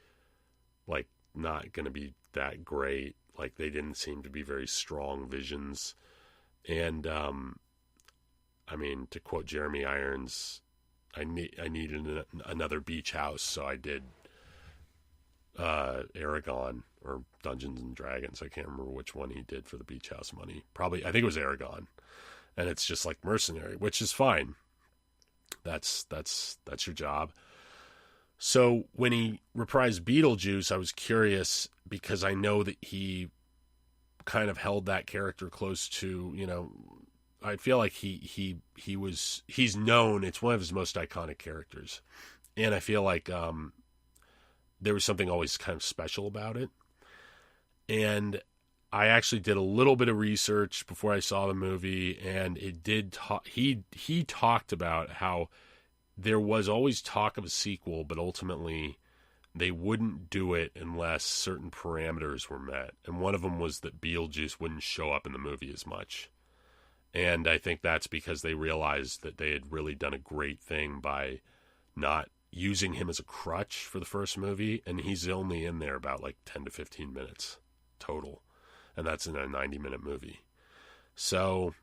like, not going to be that great. Like, they didn't seem to be very strong visions. And, I mean, to quote Jeremy Irons, I needed another beach house, so I did Aragon or Dungeons and Dragons. I can't remember which one he did for the beach house money. Probably, I think it was Aragon. And it's just like Mercenary, which is fine. That's your job. So when he reprised Beetlejuice, I was curious because I know that he kind of held that character close to, I feel like he's known. It's one of his most iconic characters, and I feel like there was something always kind of special about it. And I actually did a little bit of research before I saw the movie, and it did he talked about how there was always talk of a sequel, but ultimately they wouldn't do it unless certain parameters were met. And one of them was that Beetlejuice wouldn't show up in the movie as much. And I think that's because they realized that they had really done a great thing by not using him as a crutch for the first movie. And he's only in there about like 10 to 15 minutes total. And that's in a 90-minute movie. So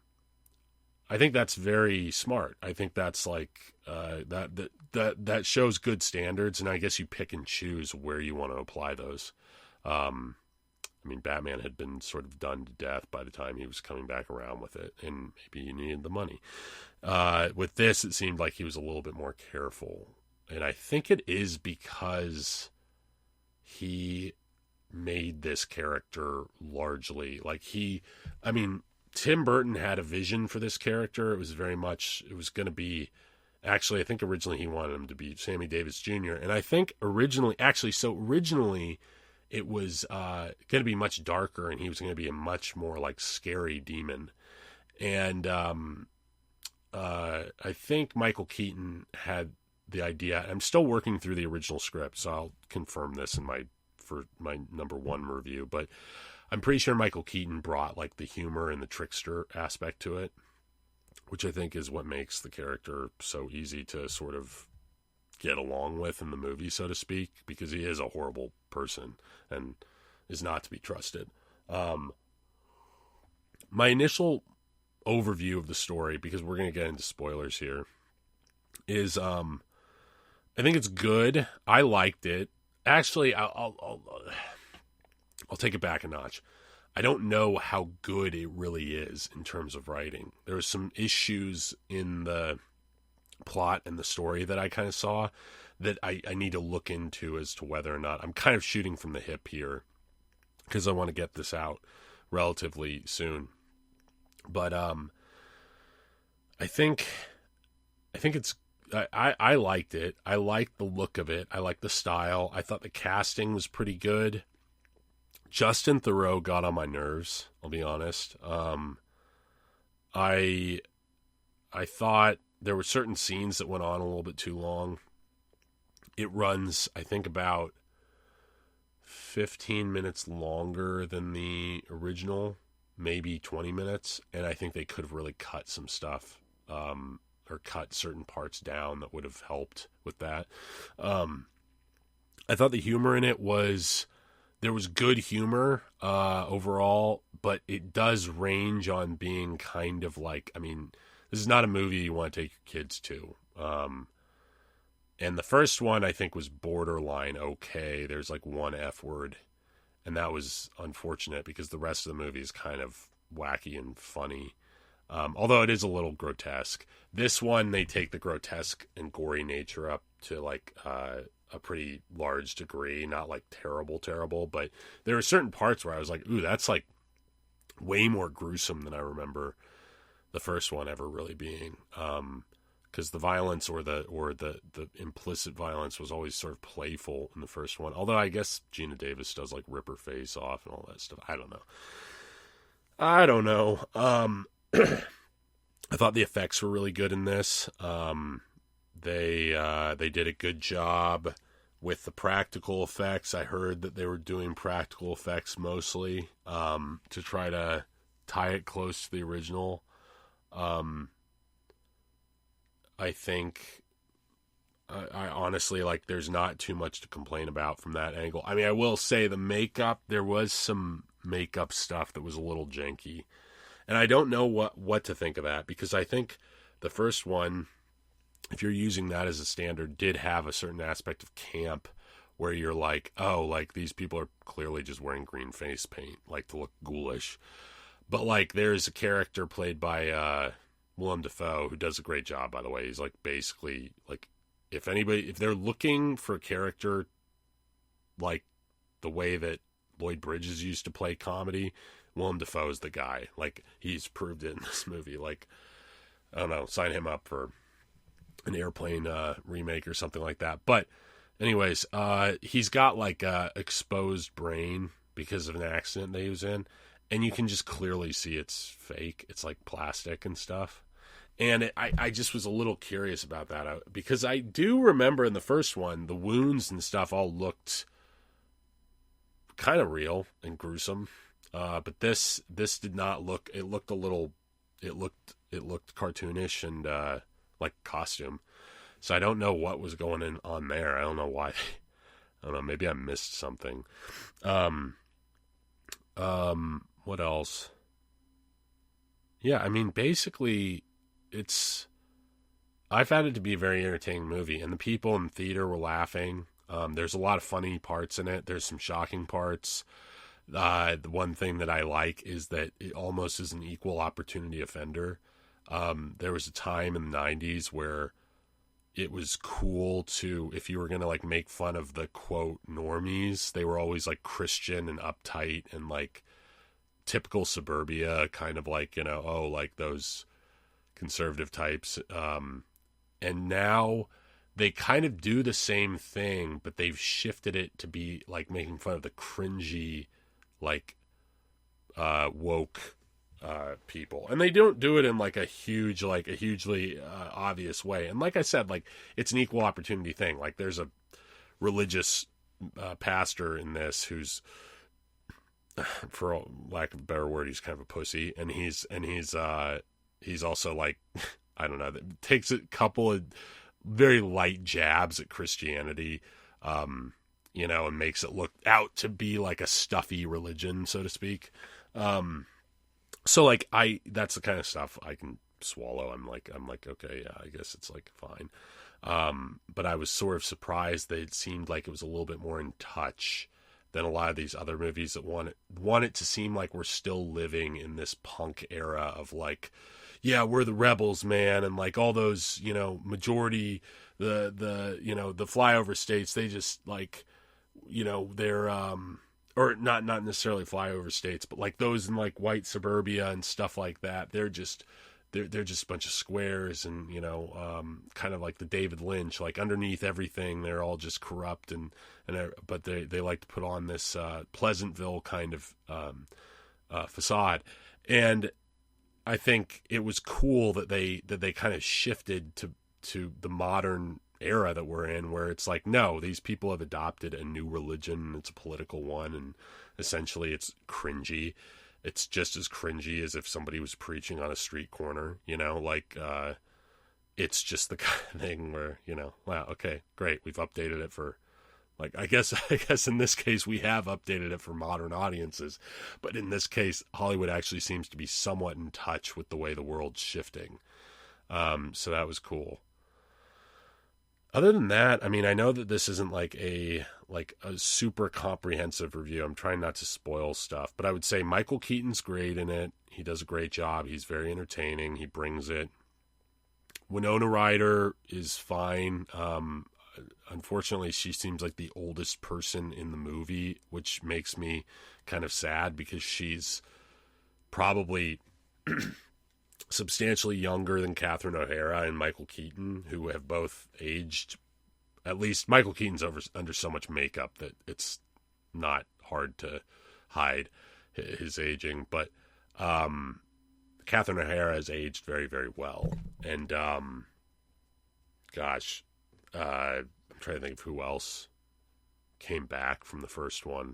I think that's very smart. I think that's like that shows good standards, and I guess you pick and choose where you want to apply those. I mean, Batman had been sort of done to death by the time he was coming back around with it, and maybe he needed the money. With this, it seemed like he was a little bit more careful, and I think it is because he made this character largely like Tim Burton had a vision for this character. It was going to be, actually, I think originally he wanted him to be Sammy Davis Jr. And I think originally it was going to be much darker, and he was going to be a much more like scary demon. And I think Michael Keaton had the idea. I'm still working through the original script, so I'll confirm this for my number one review, but I'm pretty sure Michael Keaton brought like the humor and the trickster aspect to it, which I think is what makes the character so easy to sort of get along with in the movie, so to speak, because he is a horrible person and is not to be trusted. My initial overview of the story, because we're going to get into spoilers here, is I think it's good. I liked it. Actually, I'll take it back a notch. I don't know how good it really is in terms of writing. There are some issues in the plot and the story that I kind of saw that I need to look into as to whether or not I'm kind of shooting from the hip here because I want to get this out relatively soon. But I think it's I liked it. I liked the look of it. I liked the style. I thought the casting was pretty good. Justin Theroux got on my nerves, I'll be honest. I thought there were certain scenes that went on a little bit too long. It runs, I think, about 15 minutes longer than the original, maybe 20 minutes, and I think they could have really cut some stuff, or cut certain parts down that would have helped with that. I thought the humor in it there was good humor overall, but it does range on being kind of like, this is not a movie you want to take your kids to. And the first one I think was borderline okay. There's like one F word, and that was unfortunate because the rest of the movie is kind of wacky and funny. Although it is a little grotesque. This one, they take the grotesque and gory nature up to like a pretty large degree, not like terrible, but there are certain parts where I was like, ooh, that's like way more gruesome than I remember the first one ever really being. Because the violence or the implicit violence was always sort of playful in the first one. Although I guess Gina Davis does like rip her face off and all that stuff. I don't know. I thought the effects were really good in this. They did a good job with the practical effects. I heard that they were doing practical effects mostly to try to tie it close to the original. I think I honestly, like, there's not too much to complain about from that angle. I mean, I will say the makeup, there was some makeup stuff that was a little janky. And I don't know what to think of that, because I think the first one, if you're using that as a standard, did have a certain aspect of camp where you're like, oh, like, these people are clearly just wearing green face paint, like, to look ghoulish. But, like, there's a character played by Willem Dafoe who does a great job, by the way. He's, like, basically, like, if they're looking for a character like the way that Lloyd Bridges used to play comedy, Willem Dafoe's the guy. Like, he's proved it in this movie. Like, I don't know, sign him up for an Airplane remake or something like that. But anyways, he's got like a exposed brain because of an accident that he was in, and you can just clearly see it's fake. It's like plastic and stuff. And I just was a little curious about that because I do remember in the first one, the wounds and stuff all looked kind of real and gruesome. But this did not look, it looked cartoonish and like costume. So I don't know what was going on there. I don't know why. I don't know. Maybe I missed something. What else? Yeah, I mean, basically, I found it to be a very entertaining movie, and the people in the theater were laughing. There's a lot of funny parts in it. There's some shocking parts. The one thing that I like is that it almost is an equal opportunity offender. There was a time in the 90s where it was cool to, if you were going to like make fun of the quote normies, they were always like Christian and uptight and like typical suburbia, kind of like, oh, like those conservative types. And now they kind of do the same thing, but they've shifted it to be like making fun of the cringy, like, woke people, and they don't do it in like a hugely obvious way. And like I said, like, it's an equal opportunity thing. Like, there's a religious pastor in this who's, for lack of a better word, he's kind of a pussy, and he's also like, I don't know, that takes a couple of very light jabs at Christianity, and makes it look out to be like a stuffy religion, so to speak. So like that's the kind of stuff I can swallow. I'm like, okay, yeah, I guess it's like fine. But I was sort of surprised that it seemed like it was a little bit more in touch than a lot of these other movies that want it to seem like we're still living in this punk era of like, yeah, we're the rebels, man. And like all those, majority, the flyover states, they just like, they're, or not necessarily flyover states, but like those in like white suburbia and stuff like that. They're just a bunch of squares, and kind of like the David Lynch, like underneath everything, they're all just corrupt but they like to put on this Pleasantville kind of facade. And I think it was cool that they kind of shifted to the modern era that we're in, where it's like, no, these people have adopted a new religion. It's a political one, and essentially it's cringy. It's just as cringy as if somebody was preaching on a street corner, it's just the kind of thing where, wow, okay, great. We've updated it for, like, I guess in this case we have updated it for modern audiences, but in this case, Hollywood actually seems to be somewhat in touch with the way the world's shifting. So that was cool. Other than that, I mean, I know that this isn't like a super comprehensive review. I'm trying not to spoil stuff, but I would say Michael Keaton's great in it. He does a great job. He's very entertaining. He brings it. Winona Ryder is fine. Unfortunately, she seems like the oldest person in the movie, which makes me kind of sad because she's probably substantially younger than Catherine O'Hara and Michael Keaton, who have both aged. At least Michael Keaton's under so much makeup that it's not hard to hide his aging. But Catherine O'Hara has aged very, very well. And I'm trying to think of who else came back from the first one.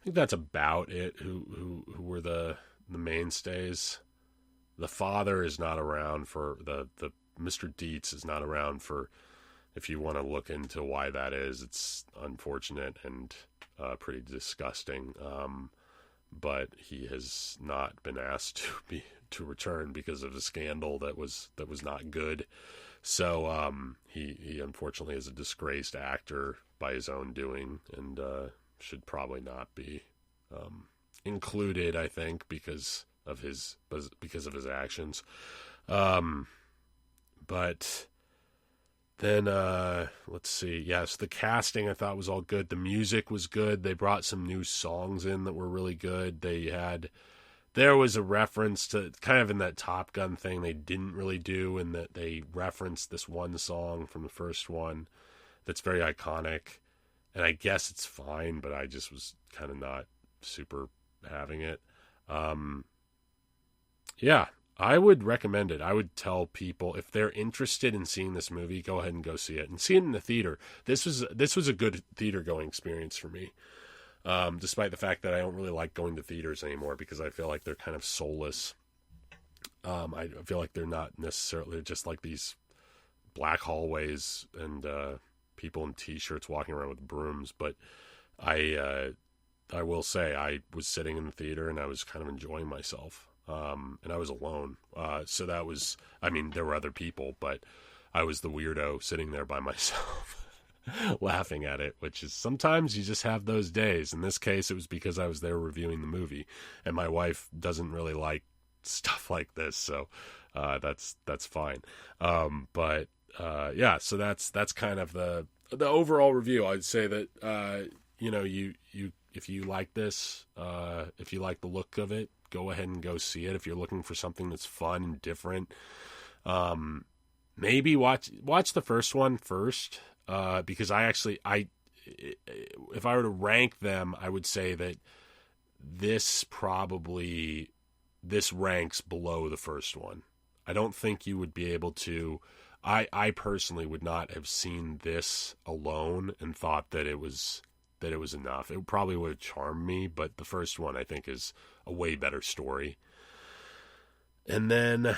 I think that's about it. Who were the mainstays? The father is not around for the Mr. Dietz is not around for, if you want to look into why that is. It's unfortunate and pretty disgusting. But he has not been asked to return because of a scandal that was not good. So he unfortunately is a disgraced actor by his own doing, and should probably not be included, I think, because of his actions. But Then let's see. Yes, the casting I thought was all good. The music was good. They brought some new songs in that were really good. There was a reference to kind of in that Top Gun thing they didn't really do, in that they referenced this one song from the first one that's very iconic. And I guess it's fine, but I just was kind of not super having it. Yeah, I would recommend it. I would tell people, if they're interested in seeing this movie, go ahead and go see it, and see it in the theater. This was a good theater going experience for me. Despite the fact that I don't really like going to theaters anymore, because I feel like they're kind of soulless. I feel like they're not necessarily just like these black hallways and people in t-shirts walking around with brooms. But I will say, I was sitting in the theater and I was kind of enjoying myself. And I was alone. So that was, I mean, there were other people, but I was the weirdo sitting there by myself. Laughing at it, which is, sometimes you just have those days. In this case, it was because I was there reviewing the movie, and my wife doesn't really like stuff like this, so that's fine. But yeah, so that's kind of the overall review. I'd say that you if you like this, if you like the look of it, go ahead and go see it. If you're looking for something that's fun and different, maybe watch the first one first. Because if I were to rank them, I would say that this ranks below the first one. I don't think you would be able to, I personally would not have seen this alone and thought that it was enough. It probably would have charmed me, but the first one I think is a way better story. And then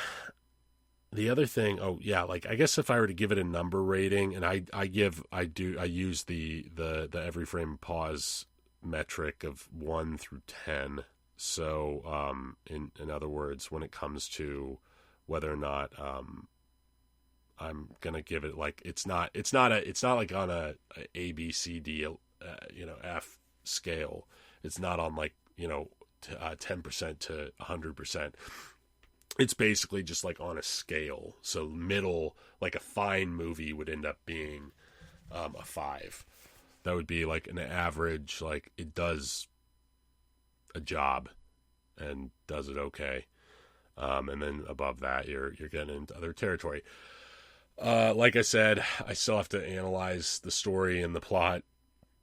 the other thing, like, I guess if I were to give it a number rating, and I use the every frame pause metric of 1 through 10. So, in other words, when it comes to whether or not I'm gonna give it, like, it's not like on a B C D F scale. It's not on, like, 10% to 100%. It's basically just like on a scale. So middle, like a fine movie would end up being a 5. That would be like an average, like it does a job and does it okay. And then above that, you're getting into other territory. Like I said, I still have to analyze the story and the plot.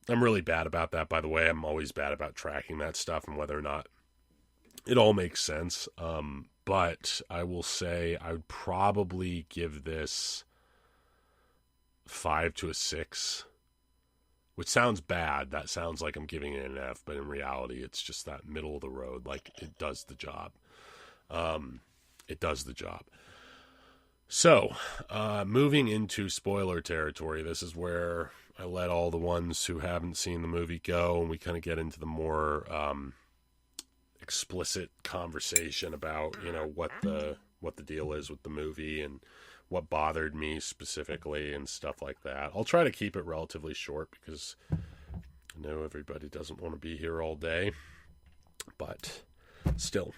I'm really bad about that, by the way. I'm always bad about tracking that stuff and whether or not it all makes sense. But I will say I would probably give this 5 to a 6, which sounds bad. That sounds like I'm giving it an F, but in reality, it's just that middle of the road. Like, it does the job. It does the job. So, moving into spoiler territory, this is where I let all the ones who haven't seen the movie go, and we kind of get into the more explicit conversation about what the deal is with the movie and what bothered me specifically and stuff like that. I'll try to keep it relatively short because I know everybody doesn't want to be here all day, but still,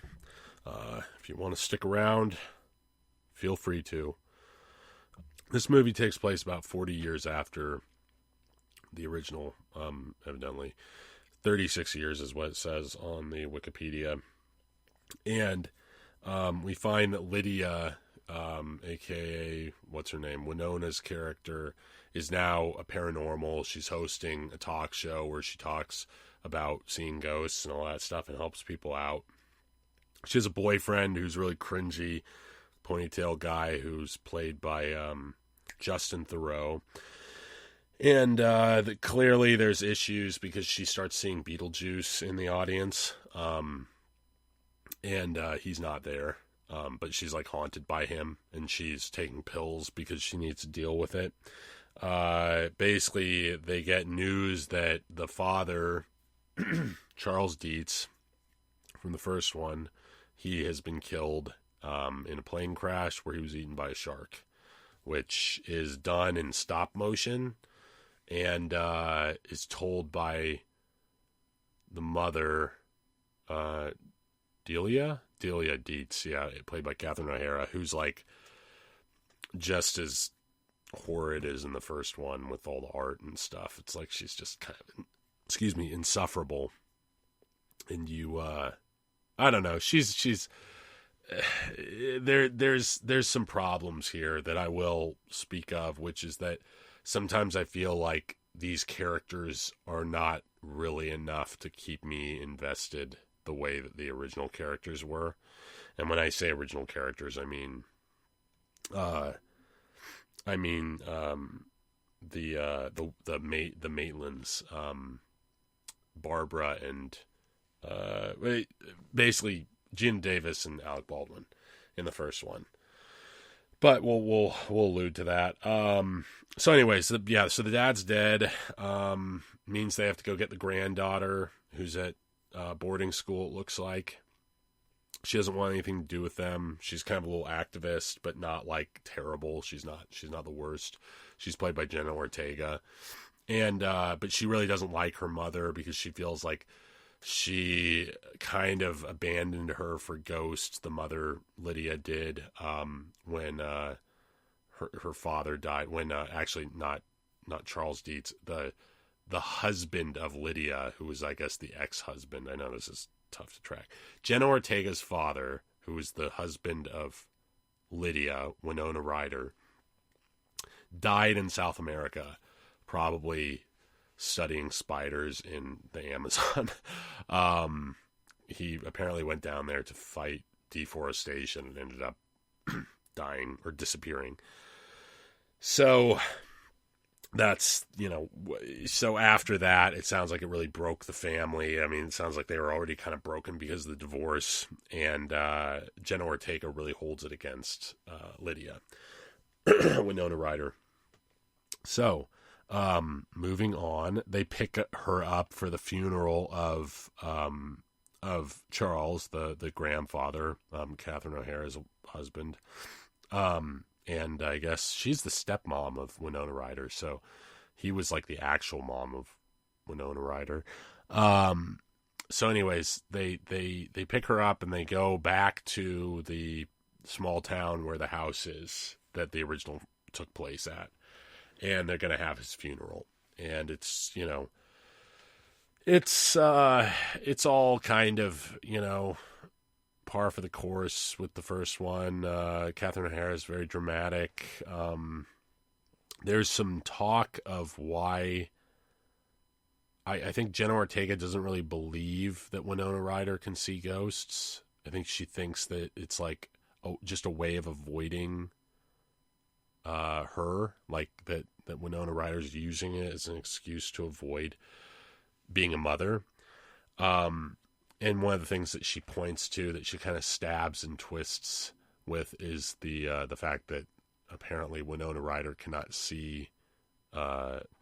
if you want to stick around, feel free to. This movie takes place about 40 years after the original, evidently. 36 years is what it says on the Wikipedia. And we find that Lydia, a.k.a. what's her name, Winona's character, is now a paranormal. She's hosting a talk show where she talks about seeing ghosts and all that stuff and helps people out. She has a boyfriend who's really cringy, ponytail guy who's played by Justin Theroux. And clearly there's issues because she starts seeing Beetlejuice in the audience. And he's not there. But she's like haunted by him, and she's taking pills because she needs to deal with it. Basically, they get news that the father, Charles Dietz, from the first one, he has been killed in a plane crash where he was eaten by a shark, which is done in stop motion and is told by the mother, Delia Dietz, played by Catherine O'Hara, who's like just as horrid is in the first one with all the art and stuff. It's like she's just kind of, insufferable. And I don't know. She's there's some problems here that I will speak of, which is that sometimes I feel like these characters are not really enough to keep me invested the way that the original characters were. And when I say original characters, I mean the Maitlands, Barbara and basically Gina Davis and Alec Baldwin in the first one. But we'll allude to that. So anyways, so the dad's dead. Means they have to go get the granddaughter who's at boarding school, it looks like. She doesn't want anything to do with them. She's kind of a little activist, but not like terrible. She's not the worst. She's played by Jenna Ortega. And but she really doesn't like her mother because she feels like she kind of abandoned her for Ghost. The mother, Lydia, did when her father died. When actually not Charles Dietz, the husband of Lydia, who was, I guess, the ex-husband. I know this is tough to track. Jenna Ortega's father, who was the husband of Lydia, Winona Ryder, died in South America, probably studying spiders in the Amazon. He apparently went down there to fight deforestation and ended up dying or disappearing. So that's, so after that, it sounds like it really broke the family. I mean, it sounds like they were already kind of broken because of the divorce, and Jenna Ortega really holds it against Lydia, Winona Ryder. So, moving on, they pick her up for the funeral of Charles, the grandfather, Catherine O'Hara's husband. And I guess she's the stepmom of Winona Ryder, so he was like the actual mom of Winona Ryder. So anyways, they pick her up and they go back to the small town where the house is that the original took place at. And they're going to have his funeral. And it's, it's all kind of, par for the course with the first one. Catherine O'Hara is very dramatic. There's some talk of why I think Jenna Ortega doesn't really believe that Winona Ryder can see ghosts. I think she thinks that it's like just a way of avoiding her, like that Winona Ryder's using it as an excuse to avoid being a mother. And one of the things that she points to, that she kind of stabs and twists with, is the fact that apparently Winona Ryder cannot see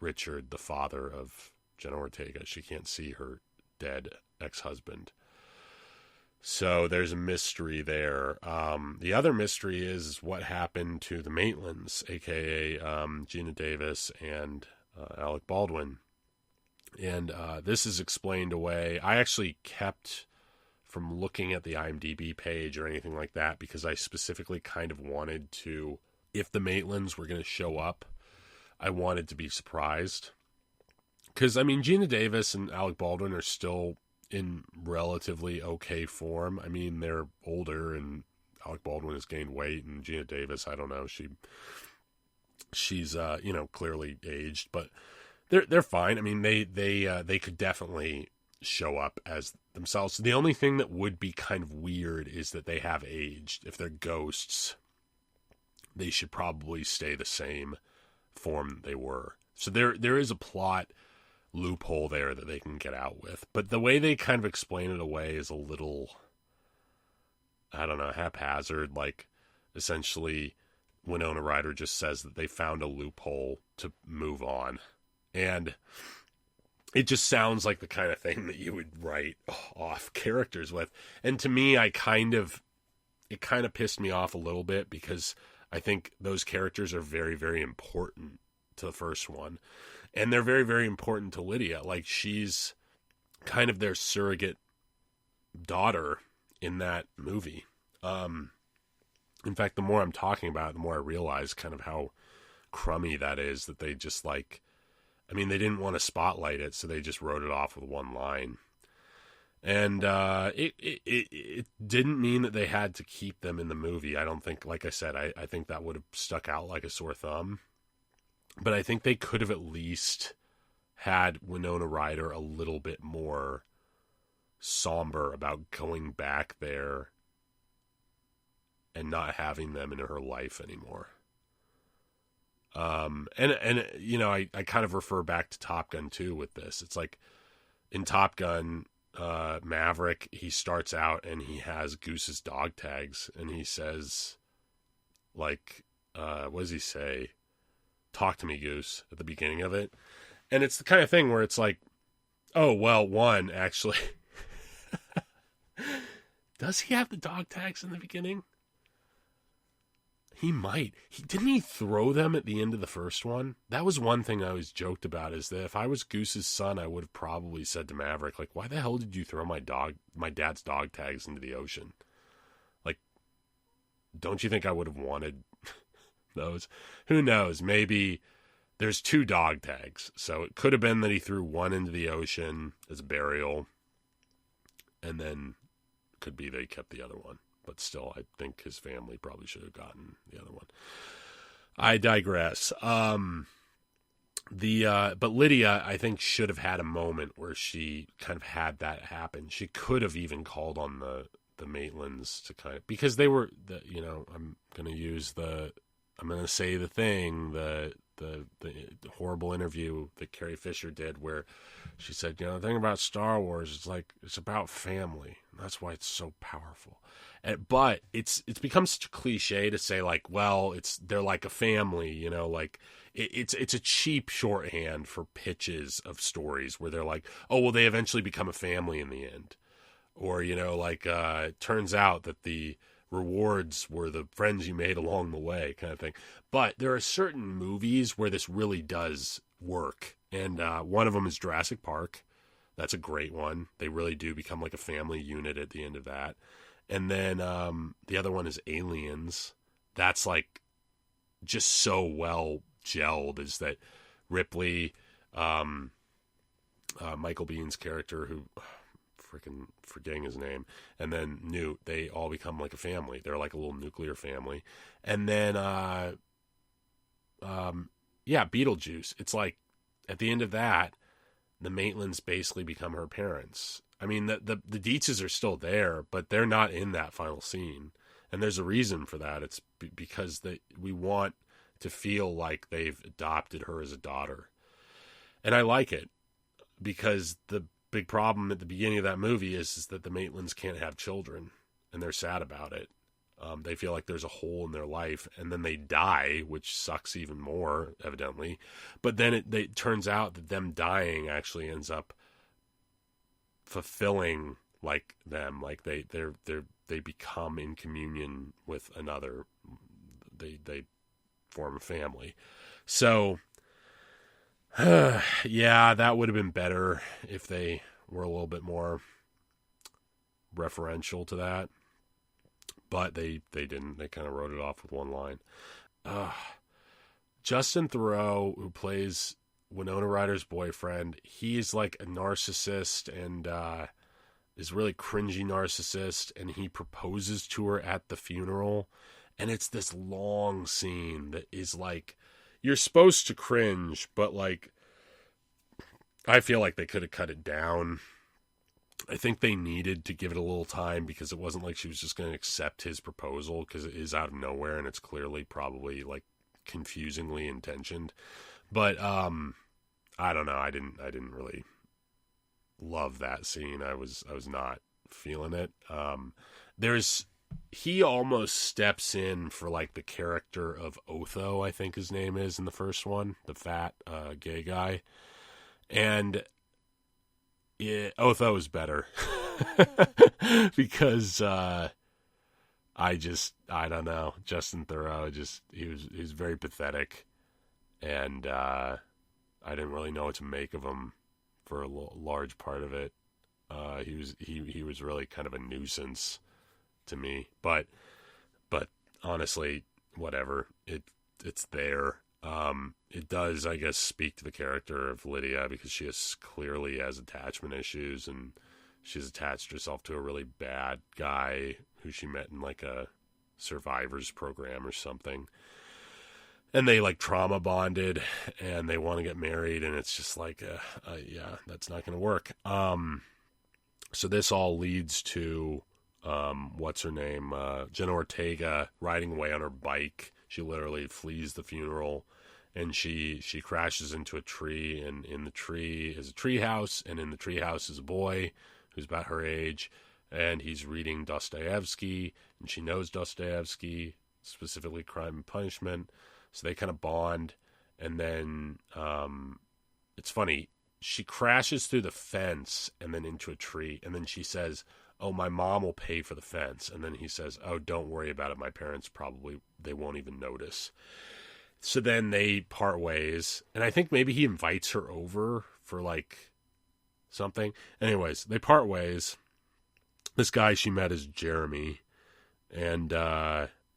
Richard, the father of Jenna Ortega. She can't see her dead ex-husband. So there's a mystery there. The other mystery is what happened to the Maitlands, a.k.a. Gina Davis and Alec Baldwin. And this is explained away. I actually kept from looking at the IMDb page or anything like that because I specifically kind of wanted to, if the Maitlands were going to show up, I wanted to be surprised. Because, I mean, Gina Davis and Alec Baldwin are still in relatively okay form. I mean, they're older, and Alec Baldwin has gained weight, and Gina Davis, I don't know, she's clearly aged, but they're fine. I mean, they could definitely show up as themselves. The only thing that would be kind of weird is that they have aged. If they're ghosts, they should probably stay the same form they were. So there is a plot loophole there that they can get out with. But the way they kind of explain it away is a little, I don't know, haphazard. Like, essentially, Winona Ryder just says that they found a loophole to move on. And it just sounds like the kind of thing that you would write off characters with. And to me, it kind of pissed me off a little bit, because I think those characters are very, very important to the first one. And they're very, very important to Lydia. Like, she's kind of their surrogate daughter in that movie. In fact, the more I'm talking about it, the more I realize kind of how crummy that is, that they just like, I mean, they didn't want to spotlight it, so they just wrote it off with one line. And it didn't mean that they had to keep them in the movie. I don't think, like I said, I think that would have stuck out like a sore thumb. But I think they could have at least had Winona Ryder a little bit more somber about going back there and not having them in her life anymore. And you know, I kind of refer back to Top Gun too with this. It's like in Top Gun, Maverick, he starts out and he has Goose's dog tags, and he says, like, what does he say? Talk to me, Goose, at the beginning of it. And it's the kind of thing where it's like, oh, well, one, actually, does he have the dog tags in the beginning? He might. Didn't he throw them at the end of the first one? That was one thing I always joked about, is that if I was Goose's son, I would have probably said to Maverick, like, why the hell did you throw my dad's dog tags into the ocean? Like, don't you think I would have wanted those? Who knows? Maybe there's 2 dog tags. So it could have been that he threw one into the ocean as a burial, and then could be they kept the other one. But still, I think his family probably should have gotten the other one. I digress. But Lydia, I think, should have had a moment where she kind of had that happen. She could have even called on the Maitlands to kind of, because they were, I'm going to say the thing, the horrible interview that Carrie Fisher did, where she said, the thing about Star Wars is like, it's about family. And that's why it's so powerful. But it's become such a cliche to say, like, well, they're like a family, like it's a cheap shorthand for pitches of stories where they're like, oh, well, they eventually become a family in the end. Or, it turns out that the rewards were the friends you made along the way, kind of thing. But there are certain movies where this really does work. And one of them is Jurassic Park. That's a great one. They really do become like a family unit at the end of that. And then the other one is Aliens. That's like just so well gelled, is that Ripley, Michael Bihn's character, who freaking forgetting his name, and then Newt, they all become like a family. They're like a little nuclear family. And then, Beetlejuice. It's like at the end of that, the Maitlands basically become her parents. I mean, the Dietzes are still there, but they're not in that final scene. And there's a reason for that. It's because we want to feel like they've adopted her as a daughter. And I like it, because the big problem at the beginning of that movie is that the Maitlands can't have children, and they're sad about it. They feel like there's a hole in their life, and then they die, which sucks even more, evidently. But then it turns out that them dying actually ends up fulfilling like them, like they become in communion with another. They form a family. So yeah, that would have been better if they were a little bit more referential to that. But they didn't. They kind of wrote it off with one line. Justin Theroux, who plays Winona Ryder's boyfriend, he's like a narcissist and is really cringy narcissist, and he proposes to her at the funeral, and it's this long scene that is like, you're supposed to cringe, but like, I feel like they could have cut it down. I think they needed to give it a little time, because it wasn't like she was just going to accept his proposal, because it is out of nowhere and it's clearly probably like confusingly intentioned. But I don't know. I didn't really love that scene. I was not feeling it. He almost steps in for like the character of Otho, I think his name is in the first one, the fat gay guy. And Otho is better because I don't know, Justin Theroux, he was very pathetic, and I didn't really know what to make of him for a large part of it. He was really kind of a nuisance to me, but honestly, whatever, it's there. It does, I guess, speak to the character of Lydia because she clearly has attachment issues, and she's attached herself to a really bad guy who she met in like a survivors program or something. And they like trauma bonded, and they want to get married, and it's just like, yeah, that's not going to work. So this all leads to, what's her name? Jenna Ortega riding away on her bike. She literally flees the funeral, and she crashes into a tree, and in the tree is a tree house, and in the tree house is a boy who's about her age, and he's reading Dostoevsky, and she knows Dostoevsky, specifically Crime and Punishment. So they kind of bond, and then it's funny. She crashes through the fence and then into a tree, and then she says, "Oh, my mom will pay for the fence." And then he says, "Oh, don't worry about it. My parents they won't even notice." So then they part ways, and I think maybe he invites her over for like something. Anyways, they part ways. This guy she met is Jeremy, and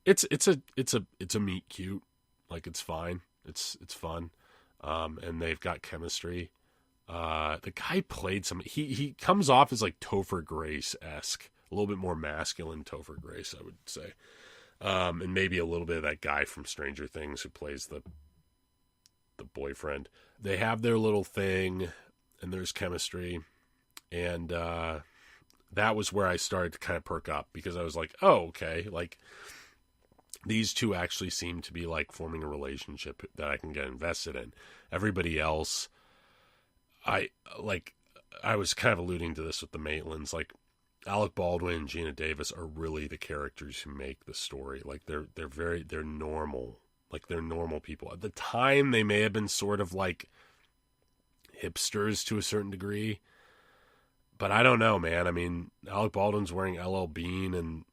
it's a meet cute. Like, it's fine. It's fun. And they've got chemistry. The guy played he comes off as like Topher Grace-esque, a little bit more masculine Topher Grace, I would say. And maybe a little bit of that guy from Stranger Things who plays the boyfriend. They have their little thing, and there's chemistry. And that was where I started to kind of perk up, because I was like, oh, okay, like, these two actually seem to be like forming a relationship that I can get invested in. Everybody else, I was kind of alluding to this with the Maitlands, like Alec Baldwin and Gina Davis are really the characters who make the story. Like they're normal. Like they're normal people. At the time, they may have been sort of like hipsters to a certain degree, but I don't know, man. I mean, Alec Baldwin's wearing LL Bean, and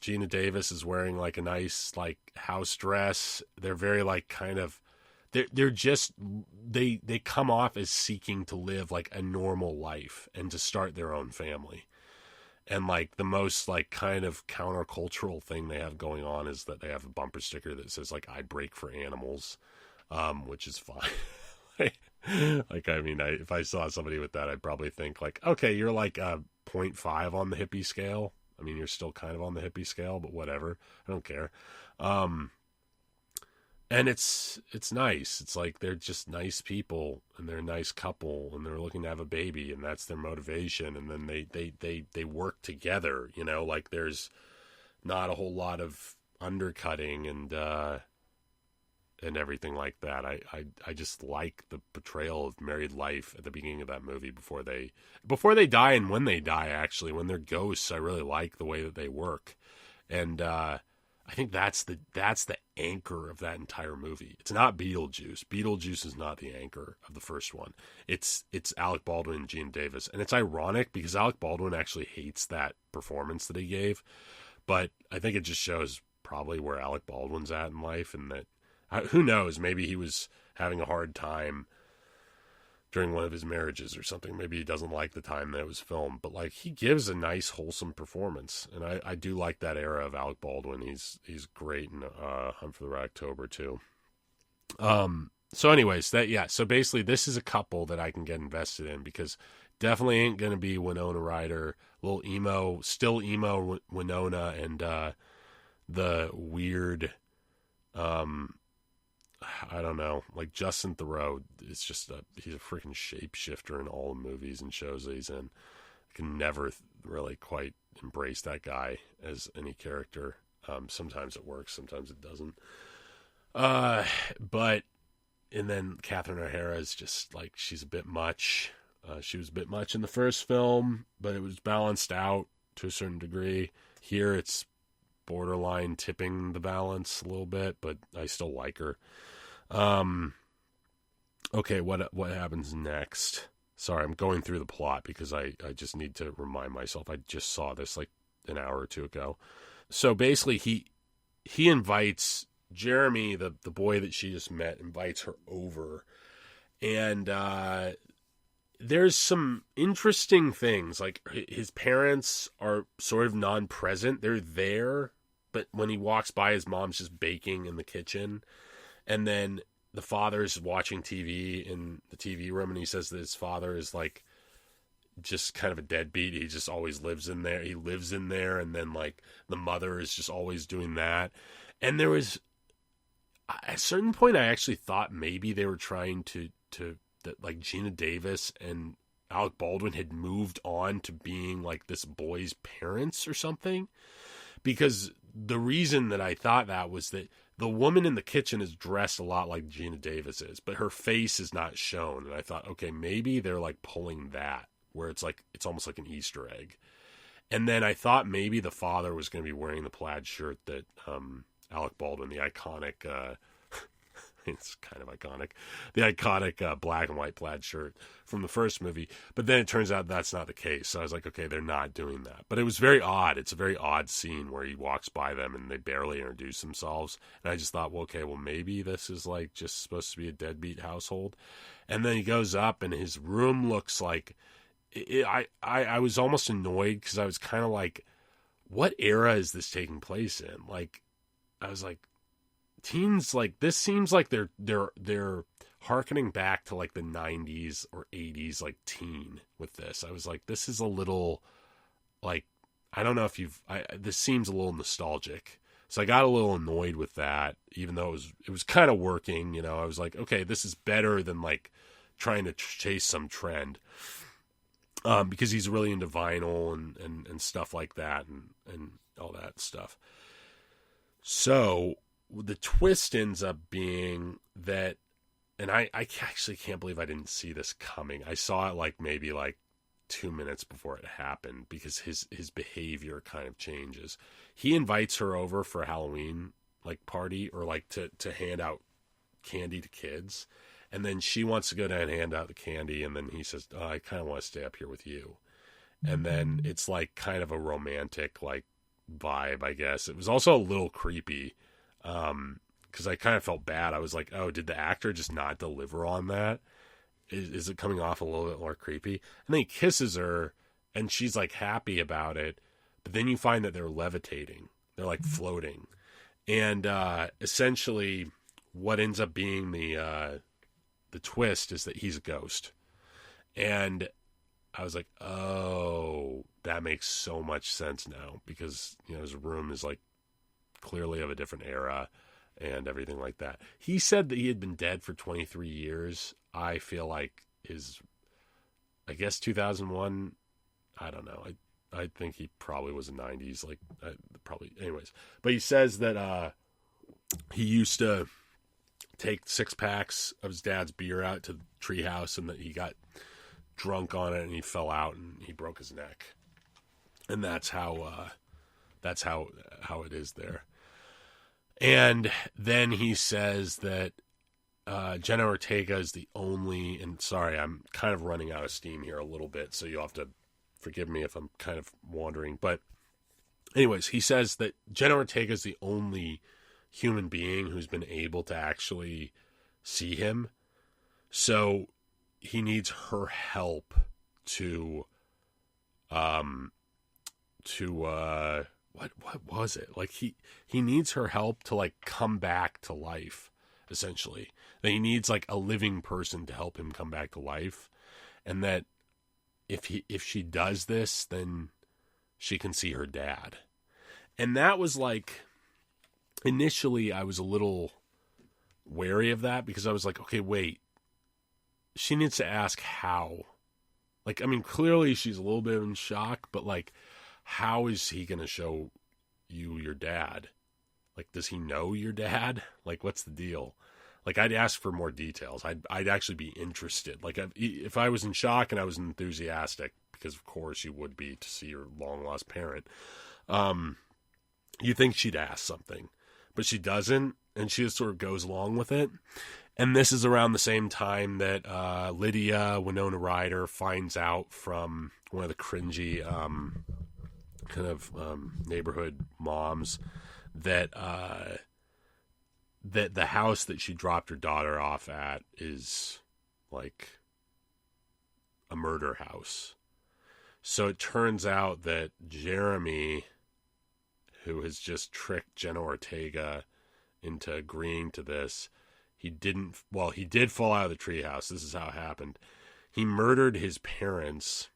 Gina Davis is wearing like a nice like house dress. They're very like kind of, they're just, they come off as seeking to live like a normal life and to start their own family. And like the most like kind of countercultural thing they have going on is that they have a bumper sticker that says like, "I break for animals," which is fine. Like, I mean, if I saw somebody with that, I'd probably think like, okay, you're like a 0.5 on the hippie scale. I mean, you're still kind of on the hippie scale, but whatever. I don't care. And it's nice. It's like they're just nice people, and they're a nice couple, and they're looking to have a baby, and that's their motivation. And then they work together, you know, like there's not a whole lot of undercutting and everything like that. I just like the portrayal of married life at the beginning of that movie before they die, and when they die, actually, when they're ghosts. I really like the way that they work. And I think that's the anchor of that entire movie. It's not Beetlejuice. Beetlejuice is not the anchor of the first one. It's Alec Baldwin and Gene Davis. And it's ironic because Alec Baldwin actually hates that performance that he gave. But I think it just shows probably where Alec Baldwin's at in life, and that, who knows, maybe he was having a hard time during one of his marriages or something. Maybe he doesn't like the time that it was filmed, but like he gives a nice, wholesome performance. And I do like that era of Alec Baldwin. He's great in Hunt for the Red October too. So anyways, so basically this is a couple that I can get invested in, because definitely ain't going to be Winona Ryder, still emo Winona, and the weird, I don't know, like Justin Theroux is just he's a freaking shapeshifter in all the movies and shows that he's in. I can never really quite embrace that guy as any character. Sometimes it works, sometimes it doesn't. And then Catherine O'Hara is just like, she's a bit much. She was a bit much in the first film, but it was balanced out to a certain degree. Here it's borderline tipping the balance a little bit, but I still like her. Okay, what happens next? Sorry, I'm going through the plot because I just need to remind myself. I just saw this like an hour or two ago. So basically he invites Jeremy, the boy that she just met, invites her over. And there's some interesting things. Like, his parents are sort of non-present. They're there, but when he walks by, his mom's just baking in the kitchen. And then the father's watching TV in the TV room, and he says that his father is like just kind of a deadbeat. He just always lives in there. He lives in there, and then like the mother is just always doing that. And there was at a certain point, I actually thought maybe they were trying to that like Gina Davis and Alec Baldwin had moved on to being like this boy's parents or something. Because the reason that I thought that was that the woman in the kitchen is dressed a lot like Gina Davis is, but her face is not shown. And I thought, okay, maybe they're like pulling that, where it's like, it's almost like an Easter egg. And then I thought maybe the father was going to be wearing the plaid shirt that Alec Baldwin, the iconic, it's kind of iconic, the iconic black and white plaid shirt from the first movie. But then it turns out that's not the case. So I was like, okay, they're not doing that. But it was very odd. It's a very odd scene where he walks by them and they barely introduce themselves. And I just thought, well, okay, well, maybe this is like just supposed to be a deadbeat household. And then he goes up and his room looks like, I was almost annoyed because I was kind of like, what era is this taking place in? Like, I was like, teens, like, this seems like they're hearkening back to like the 90s or 80s, like teen with this. I was like, this is a little like, I don't know if this seems a little nostalgic. So I got a little annoyed with that, even though it was kind of working, you know. I was like, okay, this is better than like trying to chase some trend. Because he's really into vinyl and stuff like that and all that stuff. So the twist ends up being that, and I actually can't believe I didn't see this coming. I saw it like maybe like 2 minutes before it happened because his behavior kind of changes. He invites her over for a Halloween like party or like to hand out candy to kids. And then she wants to go down and hand out the candy. And then he says, oh, I kind of want to stay up here with you. And then it's like kind of a romantic like vibe, I guess. It was also a little creepy because I kind of felt bad. I was like, oh, did the actor just not deliver on that? Is it coming off a little bit more creepy? And then he kisses her and she's like happy about it. But then you find that they're levitating. They're like floating. And essentially what ends up being the twist is that he's a ghost. And I was like, oh, that makes so much sense now because, you know, his room is like clearly of a different era and everything like that. He said that he had been dead for 23 years. I feel like I guess 2001, I don't know. I think he probably was in the 90s, like probably anyways. But he says that he used to take 6 packs of his dad's beer out to the treehouse and that he got drunk on it and he fell out and he broke his neck. And that's how it is there. And then he says that Jenna Ortega is the only, and sorry, I'm kind of running out of steam here a little bit, so you'll have to forgive me if I'm kind of wandering. But anyways, he says that Jenna Ortega is the only human being who's been able to actually see him. So he needs her help to what was it? Like he needs her help to like come back to life, essentially. That he needs like a living person to help him come back to life. And that if she does this, then she can see her dad. And that was like, initially I was a little wary of that because I was like, okay, wait, she needs to ask how. Like, I mean, clearly she's a little bit in shock, but like, how is he going to show you your dad? Like, does he know your dad? Like, what's the deal? Like, I'd ask for more details. I'd actually be interested. Like, if I was in shock and I was enthusiastic, because of course you would be to see your long lost parent, you think she'd ask something, but she doesn't, and she just sort of goes along with it. And this is around the same time that Lydia Winona Ryder finds out from one of the cringy kind of neighborhood moms that that the house that she dropped her daughter off at is like a murder house. So it turns out that Jeremy, who has just tricked Jenna Ortega into agreeing to this, he did fall out of the treehouse. This is how it happened. He murdered his parents,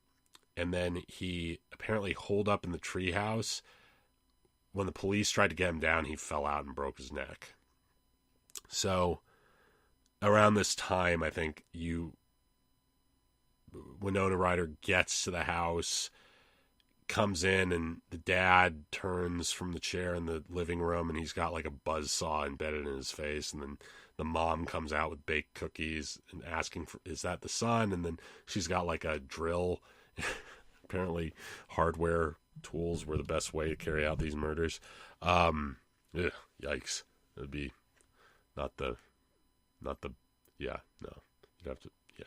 and then he apparently holed up in the treehouse. When the police tried to get him down, he fell out and broke his neck. So around this time, I think Winona Ryder gets to the house, comes in, and the dad turns from the chair in the living room, and he's got like a buzzsaw embedded in his face, and then the mom comes out with baked cookies and asking is that the son? And then she's got like a drill. Apparently hardware tools were the best way to carry out these murders. Yikes. It would be not the, yeah, no. You'd have to, yeah.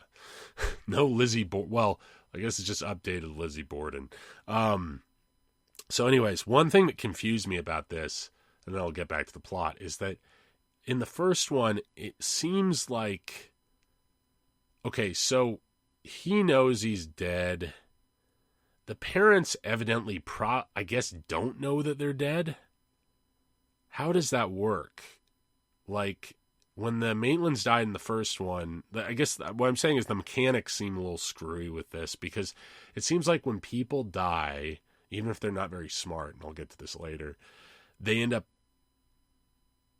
No Lizzie Borden. Well, I guess it's just updated Lizzie Borden. So anyways, one thing that confused me about this, and then I'll get back to the plot, is that in the first one, it seems like, okay, so he knows he's dead. The parents evidently, I guess, don't know that they're dead. How does that work? Like, when the Maitlands died in the first one, I guess what I'm saying is the mechanics seem a little screwy with this, because it seems like when people die, even if they're not very smart, and I'll get to this later, they end up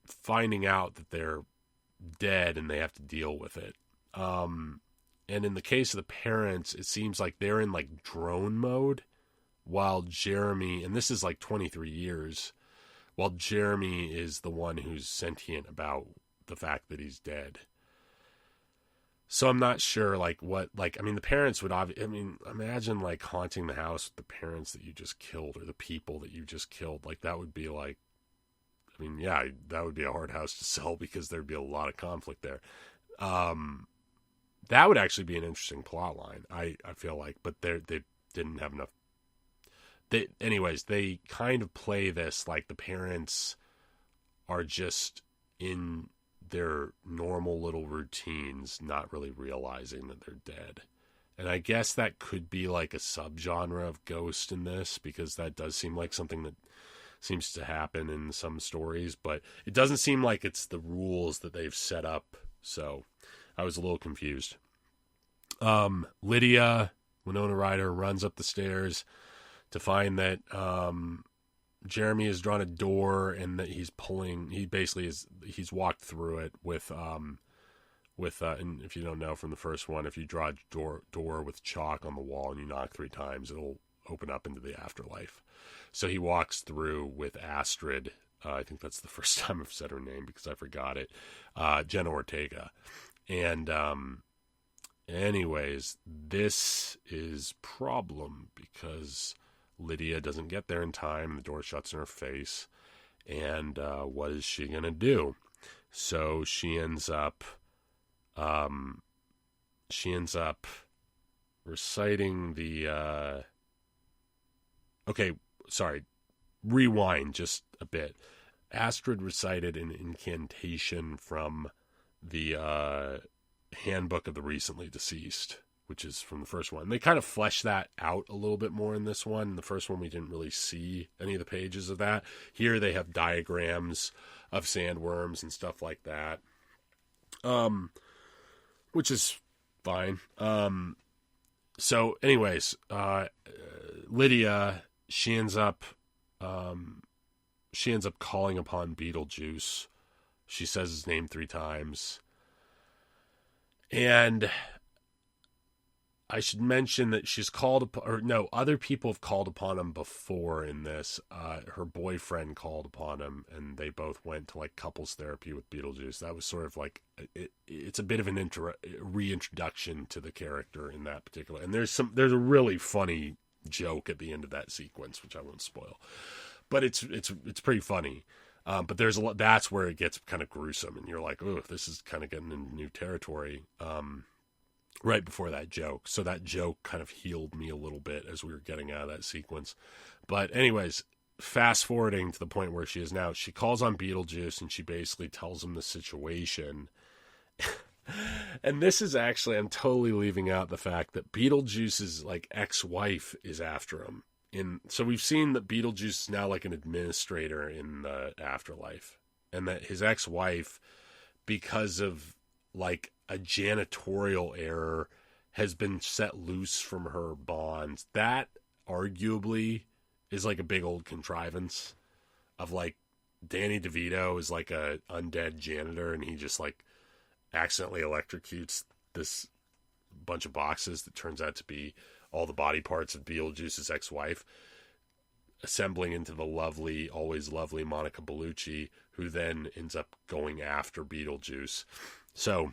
finding out that they're dead and they have to deal with it. And in the case of the parents, it seems like they're in like drone mode, while Jeremy, and this is like 23 years, while Jeremy is the one who's sentient about the fact that he's dead. So I'm not sure like what, like, I mean, the parents would imagine like haunting the house with the parents that you just killed, or the people that you just killed. Like, that would be like, I mean, yeah, that would be a hard house to sell, because there'd be a lot of conflict there. That would actually be an interesting plot line, I feel like, but they didn't have enough. Anyways, they kind of play this like the parents are just in their normal little routines, not really realizing that they're dead. And I guess that could be like a subgenre of ghost in this, because that does seem like something that seems to happen in some stories, but it doesn't seem like it's the rules that they've set up. So I was a little confused. Lydia, Winona Ryder, runs up the stairs to find that Jeremy has drawn a door, and that he's walked through it with and if you don't know from the first one, if you draw a door with chalk on the wall and you knock 3 times, it'll open up into the afterlife. So he walks through with Astrid. I think that's the first time I've said her name because I forgot it. Jenna Ortega. And anyways, this is problem because Lydia doesn't get there in time. The door shuts in her face. And what is she going to do? So she ends up reciting the okay, sorry, rewind just a bit. Astrid recited an incantation from the Handbook of the Recently Deceased, which is from the first one. They kind of flesh that out a little bit more in this one. In the first one, we didn't really see any of the pages of that. Here they have diagrams of sandworms and stuff like that, which is fine. So anyways, Lydia, she ends up calling upon Beetlejuice. She says his name 3 times. And I should mention that she's called upon, or no, other people have called upon him before in this. Her boyfriend called upon him, and they both went to like couples therapy with Beetlejuice. That was sort of like, it's a bit of an reintroduction to the character in that particular. And there's a really funny joke at the end of that sequence, which I won't spoil, but it's pretty funny. But there's a lot, that's where it gets kind of gruesome, and you're like, oh, this is kind of getting into new territory. Right before that joke. So that joke kind of healed me a little bit as we were getting out of that sequence. But anyways, fast forwarding to the point where she is now, she calls on Beetlejuice and she basically tells him the situation. And this is actually, I'm totally leaving out the fact that Beetlejuice's like ex-wife is after him. So we've seen that Beetlejuice is now like an administrator in the afterlife, and that his ex-wife because of like a janitorial error has been set loose from her bonds. That arguably is like a big old contrivance of like Danny DeVito is like a undead janitor, and he just like accidentally electrocutes this bunch of boxes that turns out to be all the body parts of Beetlejuice's ex-wife, assembling into the lovely, always lovely Monica Bellucci, who then ends up going after Beetlejuice. So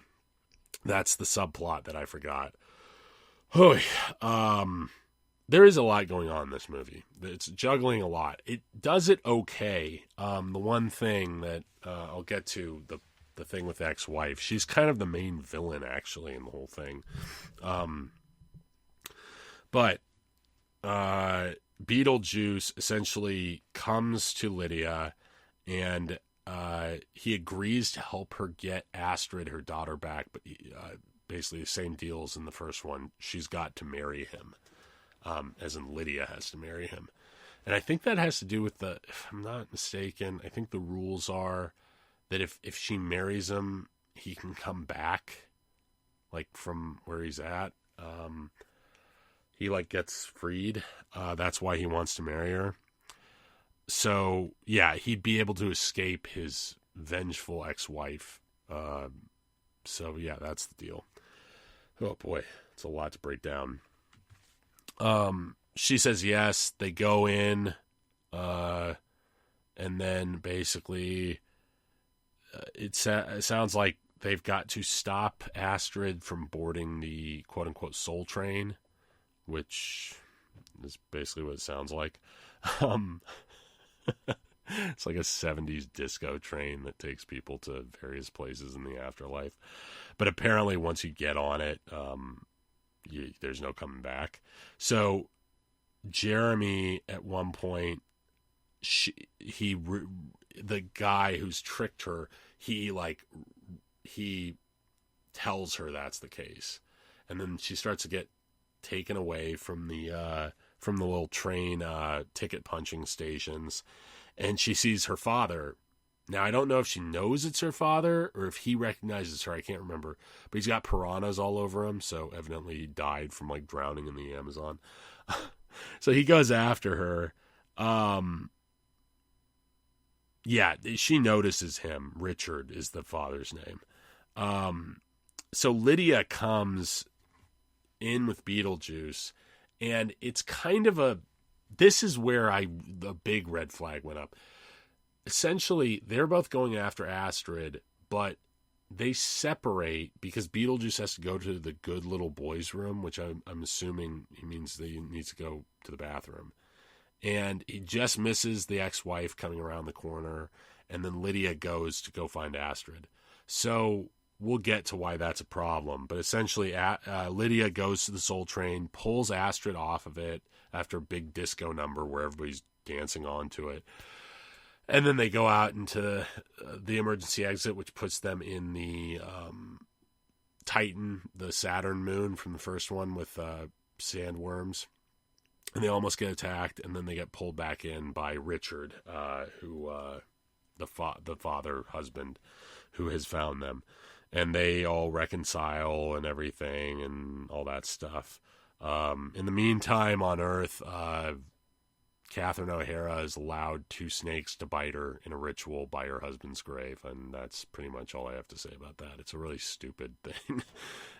that's the subplot that I forgot. Oh, there is a lot going on in this movie. It's juggling a lot. It does it okay. The one thing that I'll get to, the thing with ex-wife, she's kind of the main villain actually in the whole thing. But Beetlejuice essentially comes to Lydia, and he agrees to help her get Astrid, her daughter, back. But basically the same deal as in the first one. She's got to marry him, as in Lydia has to marry him. And I think that has to do with if I'm not mistaken, I think the rules are that if she marries him, he can come back, like from where he's at. He like gets freed. That's why he wants to marry her. So yeah, he'd be able to escape his vengeful ex-wife. So yeah, that's the deal. Oh boy, it's a lot to break down. She says yes. They go in, and then basically, it sounds like they've got to stop Astrid from boarding the quote-unquote soul train, which is basically what it sounds like. It's like a 70s disco train that takes people to various places in the afterlife. But apparently once you get on it, there's no coming back. So Jeremy, at one point, the guy who's tricked her, he tells her that's the case, and then she starts to get taken away from the little train ticket punching stations, and she sees her father. Now I don't know if she knows it's her father or if he recognizes her. I can't remember, but he's got piranhas all over him, so evidently he died from like drowning in the Amazon. So he goes after her. Yeah, she notices him. Richard is the father's name. So Lydia comes in with Beetlejuice, and it's kind of this is where the big red flag went up. Essentially, they're both going after Astrid, but they separate because Beetlejuice has to go to the good little boys' room, which I'm assuming he means that he needs to go to the bathroom. And he just misses the ex-wife coming around the corner, and then Lydia goes to go find Astrid. So we'll get to why that's a problem. But essentially, Lydia goes to the Soul Train, pulls Astrid off of it after a big disco number where everybody's dancing onto it. And then they go out into the emergency exit, which puts them in the Titan, the Saturn moon from the first one with sandworms. And they almost get attacked, and then they get pulled back in by Richard, who the father husband, who has found them, and they all reconcile and everything and all that stuff. In the meantime, on Earth, Catherine O'Hara has allowed two snakes to bite her in a ritual by her husband's grave, and that's pretty much all I have to say about that. It's a really stupid thing,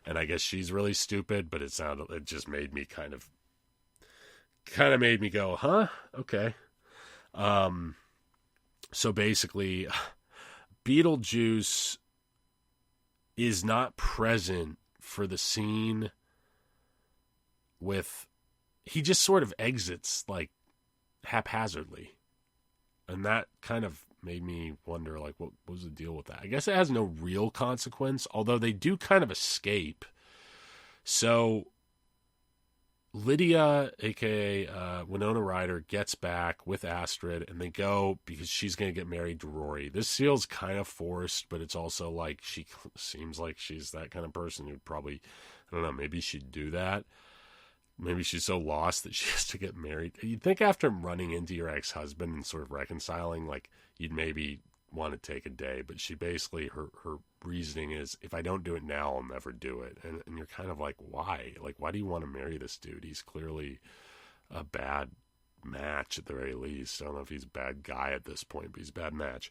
and I guess she's really stupid, but it just made me kind of made me go, huh? Okay. So basically, Beetlejuice is not present for the scene he just sort of exits like haphazardly. And that kind of made me wonder, like, what was the deal with that? I guess it has no real consequence, although they do kind of escape. So Lydia, a.k.a. Winona Ryder, gets back with Astrid, and they go because she's going to get married to Rory. This feels kind of forced, but it's also like she seems like she's that kind of person who'd probably, I don't know, maybe she'd do that. Maybe she's so lost that she has to get married. You'd think after running into your ex-husband and sort of reconciling, like, you'd maybe want to take a day, but she basically, her reasoning is, if I don't do it now, I'll never do it. And you're kind of like, why? Like, why do you want to marry this dude? He's clearly a bad match at the very least. I don't know if he's a bad guy at this point, but he's a bad match.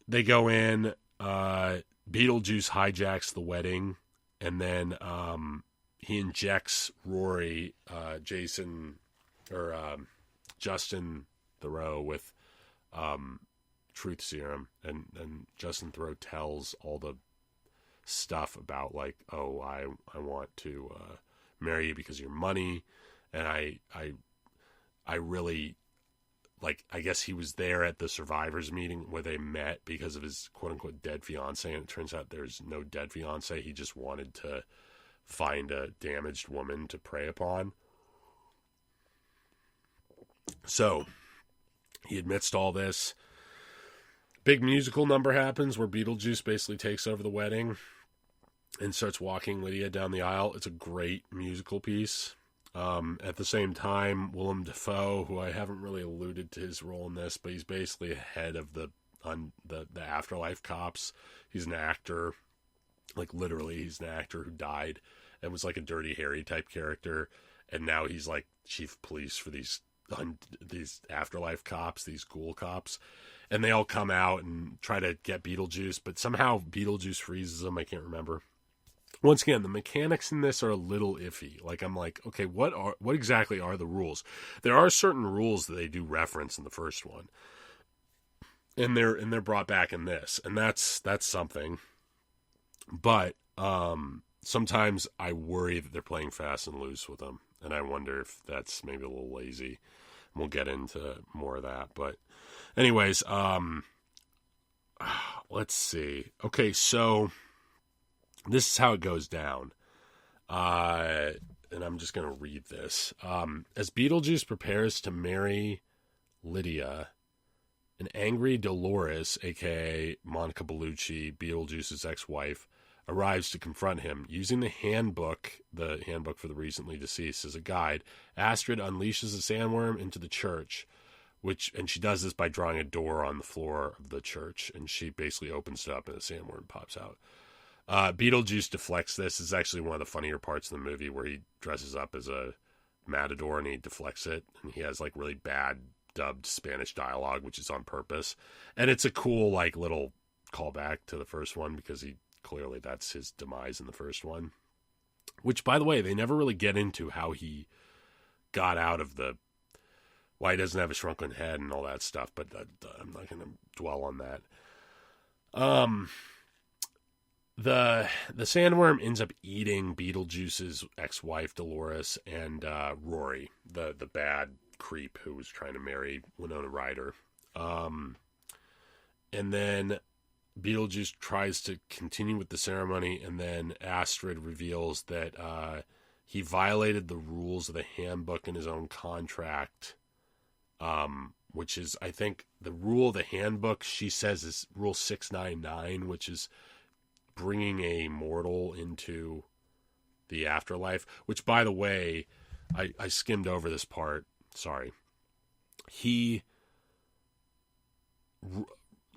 They go in, Beetlejuice hijacks the wedding, and then he injects Rory, Justin Theroux with truth serum, and Justin Theroux tells all the stuff about, like, oh, I want to marry you because of your money, and I really, like, I guess he was there at the survivors meeting where they met because of his quote-unquote dead fiance, and it turns out there's no dead fiance. He just wanted to find a damaged woman to prey upon. So he admits to all this. Big musical number happens where Beetlejuice basically takes over the wedding and starts walking Lydia down the aisle. It's a great musical piece. At the same time, Willem Dafoe, who I haven't really alluded to his role in this, but he's basically head of the Afterlife cops. He's an actor, like literally he's an actor who died and was like a Dirty Harry type character, and now he's like chief of police for these Afterlife cops, these ghoul cops, and they all come out and try to get Beetlejuice, but somehow Beetlejuice freezes them. I can't remember. Once again, the mechanics in this are a little iffy. Like, I'm like, okay, what exactly are the rules? There are certain rules that they do reference in the first one, and they're brought back in this, and that's something. But sometimes I worry that they're playing fast and loose with them, and I wonder if that's maybe a little lazy. We'll get into more of that, but anyways, let's see. Okay, so this is how it goes down. And I'm just going to read this. As Beetlejuice prepares to marry Lydia, an angry Dolores, a.k.a. Monica Bellucci, Beetlejuice's ex-wife, arrives to confront him. Using the handbook for the recently deceased, as a guide, Astrid unleashes the sandworm into the church, and she does this by drawing a door on the floor of the church, and she basically opens it up and the sandworm pops out. Beetlejuice deflects this. It's actually one of the funnier parts of the movie where he dresses up as a matador and he deflects it, and he has like really bad dubbed Spanish dialogue, which is on purpose. And it's a cool like little callback to the first one because clearly that's his demise in the first one. Which, by the way, they never really get into how he got out of why he doesn't have a shrunken head and all that stuff, but I'm not going to dwell on that. The sandworm ends up eating Beetlejuice's ex-wife Dolores and Rory, the bad creep who was trying to marry Winona Ryder. And then Beetlejuice tries to continue with the ceremony, and then Astrid reveals that he violated the rules of the handbook in his own contract, which is, I think, the rule of the handbook, she says, is Rule 699, which is bringing a mortal into the afterlife, which, by the way, I skimmed over this part. Sorry.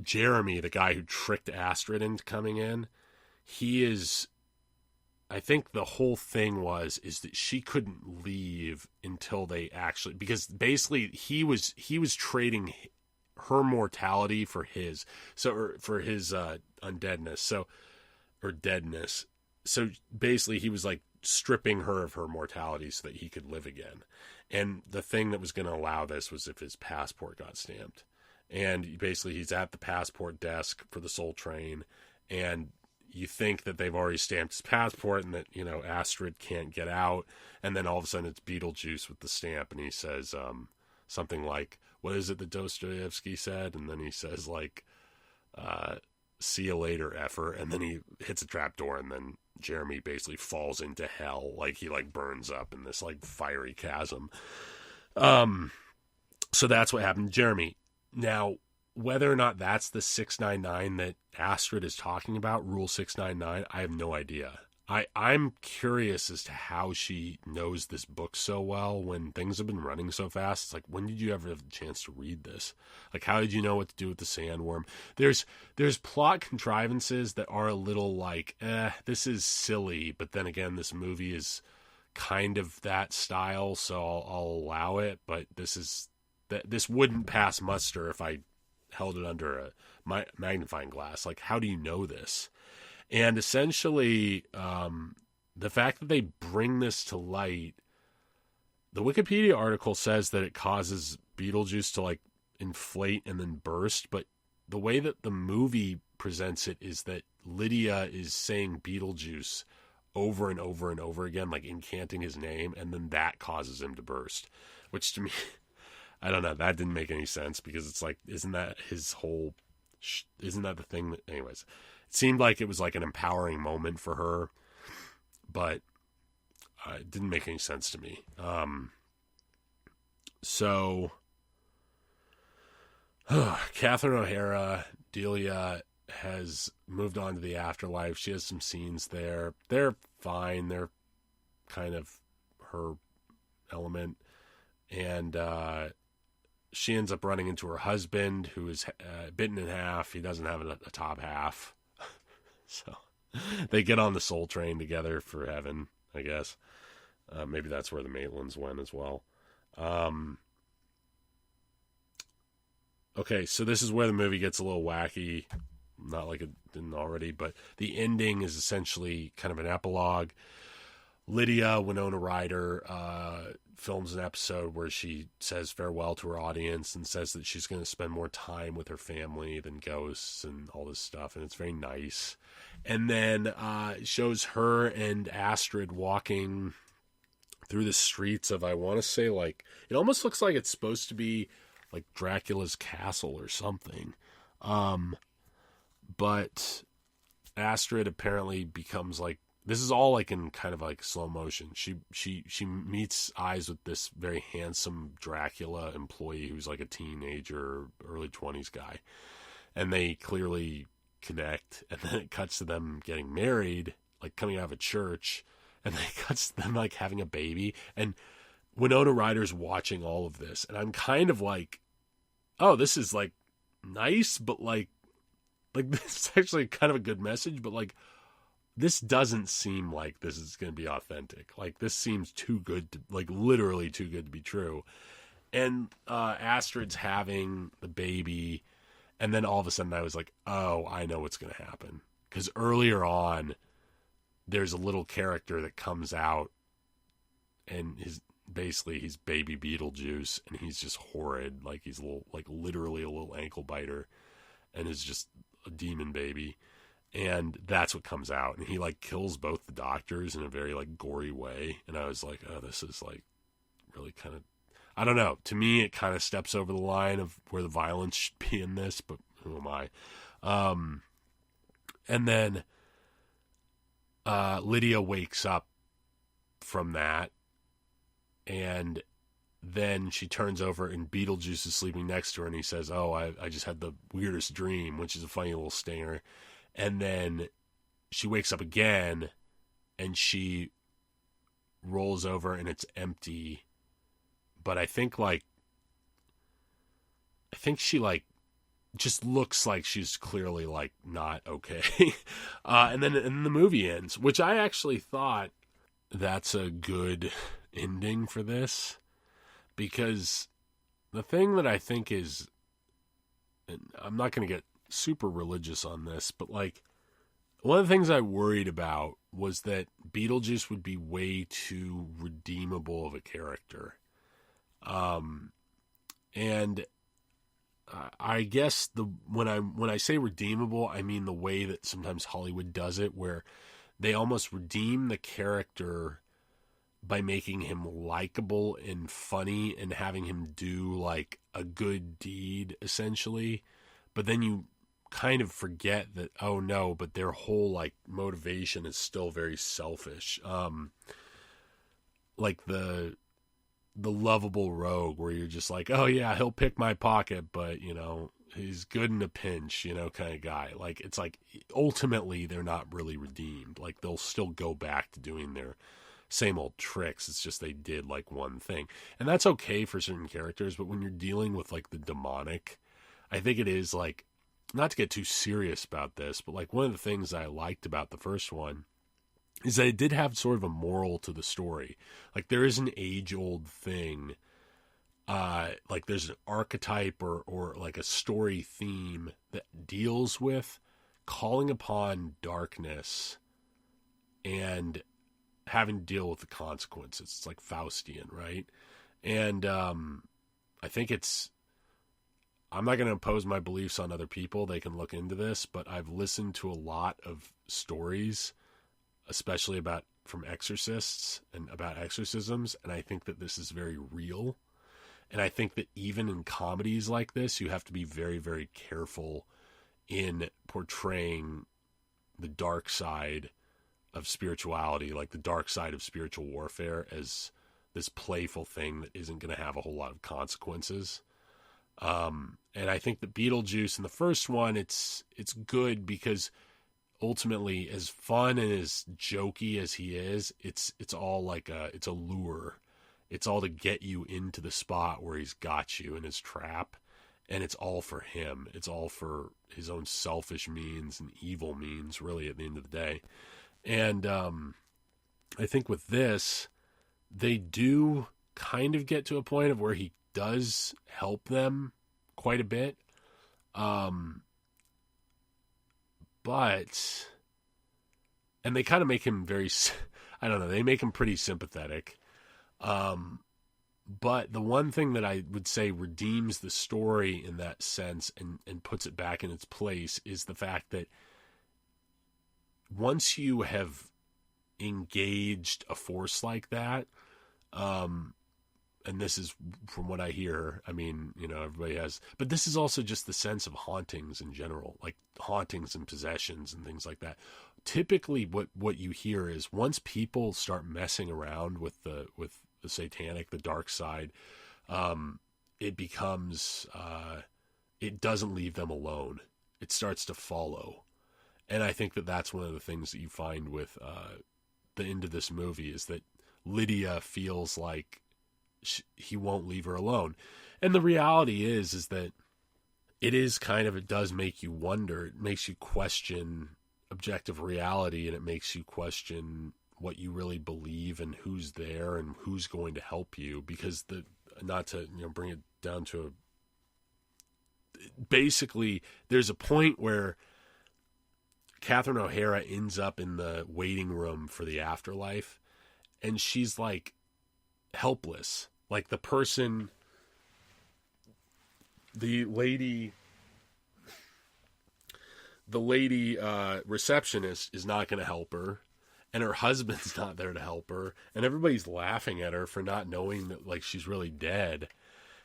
Jeremy, the guy who tricked Astrid into coming in, I think the whole thing is that she couldn't leave until they actually, because basically he was trading her mortality for his, for his undeadness, or deadness. So basically he was like stripping her of her mortality so that he could live again. And the thing that was going to allow this was if his passport got stamped. And basically he's at the passport desk for the Soul Train, and you think that they've already stamped his passport and that, Astrid can't get out. And then all of a sudden it's Beetlejuice with the stamp, and he says something like, what is it that Dostoevsky said? And then he says like, see you later, effer. And then he hits a trap door, and then Jeremy basically falls into hell. Like he like burns up in this like fiery chasm. So that's what happened to Jeremy. Now, whether or not that's the 699 that Astrid is talking about, Rule 699, I have no idea. I'm curious as to how she knows this book so well when things have been running so fast. It's like, when did you ever have the chance to read this? Like, how did you know what to do with the sandworm? There's plot contrivances that are a little like, this is silly, but then again, this movie is kind of that style, so I'll allow it. But this wouldn't pass muster if I held it under a magnifying glass. Like, how do you know this? And essentially, the fact that they bring this to light, the Wikipedia article says that it causes Beetlejuice to like inflate and then burst. But the way that the movie presents it is that Lydia is saying Beetlejuice over and over and over again, like incanting his name, and then that causes him to burst. Which to me, I don't know, that didn't make any sense, because it's like, isn't that the thing that, anyways. It seemed like it was like an empowering moment for her, but it didn't make any sense to me. So Catherine O'Hara, Delia, has moved on to the afterlife. She has some scenes there. They're fine. They're kind of her element. And she ends up running into her husband, who is bitten in half. He doesn't have a top half. So they get on the Soul Train together for heaven, I guess. Maybe that's where the Maitlands went as well. Okay, so this is where the movie gets a little wacky. Not like it didn't already, but the ending is essentially kind of an epilogue. Lydia, Winona Ryder, films an episode where she says farewell to her audience and says that she's going to spend more time with her family than ghosts and all this stuff, and it's very nice. And then it shows her and Astrid walking through the streets of, I want to say, like, it almost looks like it's supposed to be like Dracula's castle or something. But Astrid apparently becomes like, this is all like in kind of like slow motion. She meets eyes with this very handsome Dracula employee who's like a teenager, early 20s guy. And they clearly connect. And then it cuts to them getting married, like coming out of a church. And then it cuts to them like having a baby. And Winona Ryder's watching all of this. And I'm kind of like, oh, this is like nice, but like this is actually kind of a good message, but like, this doesn't seem like this is going to be authentic. Like, this seems too good to, like, literally too good to be true. And Astrid's having the baby, and then all of a sudden I was like, oh, I know what's going to happen. Because earlier on, there's a little character that comes out, and he's baby Beetlejuice, and he's just horrid. Like, he's a little, like, literally a little ankle biter, and is just a demon baby. And that's what comes out. And he like kills both the doctors in a very like gory way. And I was like, oh, this is like really kind of, I don't know. To me, it kind of steps over the line of where the violence should be in this, but who am I? And then Lydia wakes up from that. And then she turns over and Beetlejuice is sleeping next to her. And he says, oh, I just had the weirdest dream, which is a funny little stinger. And then she wakes up again and she rolls over and it's empty. But I think she like just looks like she's clearly like not okay. And then the movie ends, which I actually thought that's a good ending for this, because the thing that I think is, and I'm not going to get super religious on this, but like one of the things I worried about was that Beetlejuice would be way too redeemable of a character. And I guess when I say redeemable, I mean the way that sometimes Hollywood does it, where they almost redeem the character by making him likable and funny and having him do like a good deed essentially. But then you kind of forget that, oh no, but their whole like motivation is still very selfish. Like the lovable rogue, where you're just like, oh yeah, he'll pick my pocket, but you know, he's good in a pinch, kind of guy. Like, it's like ultimately they're not really redeemed. Like, they'll still go back to doing their same old tricks. It's just they did like one thing, and that's okay for certain characters. But when you're dealing with like the demonic, I think it is like, not to get too serious about this, but like one of the things I liked about the first one is that it did have sort of a moral to the story. Like, there is an age-old thing, like there's an archetype or like a story theme that deals with calling upon darkness and having to deal with the consequences. It's like Faustian, right? And I think I'm not going to impose my beliefs on other people. They can look into this, but I've listened to a lot of stories, especially from exorcists and about exorcisms, and I think that this is very real. And I think that even in comedies like this, you have to be very, very careful in portraying the dark side of spirituality, like the dark side of spiritual warfare, as this playful thing that isn't going to have a whole lot of consequences. And I think that Beetlejuice in the first one, it's good because ultimately, as fun and as jokey as he is, it's all like it's a lure. It's all to get you into the spot where he's got you in his trap, and it's all for him. It's all for his own selfish means and evil means, really, at the end of the day. And I think with this, they do kind of get to a point of where he does help them quite a bit. And they kind of make him very, I don't know, they make him pretty sympathetic. But the one thing that I would say redeems the story in that sense and puts it back in its place is the fact that once you have engaged a force like that, and this is from what I hear, I mean, everybody has, but this is also just the sense of hauntings in general, like hauntings and possessions and things like that. Typically what you hear is once people start messing around with the satanic, the dark side, it becomes, it doesn't leave them alone. It starts to follow. And I think that that's one of the things that you find with the end of this movie is that Lydia feels like he won't leave her alone. And the reality is that it does make you wonder. It makes you question objective reality, and it makes you question what you really believe and who's there and who's going to help you. Because not to bring it down to basically, there's a point where Catherine O'Hara ends up in the waiting room for the afterlife, and she's like helpless. Like the lady receptionist is not going to help her, and her husband's not there to help her, and everybody's laughing at her for not knowing that like she's really dead.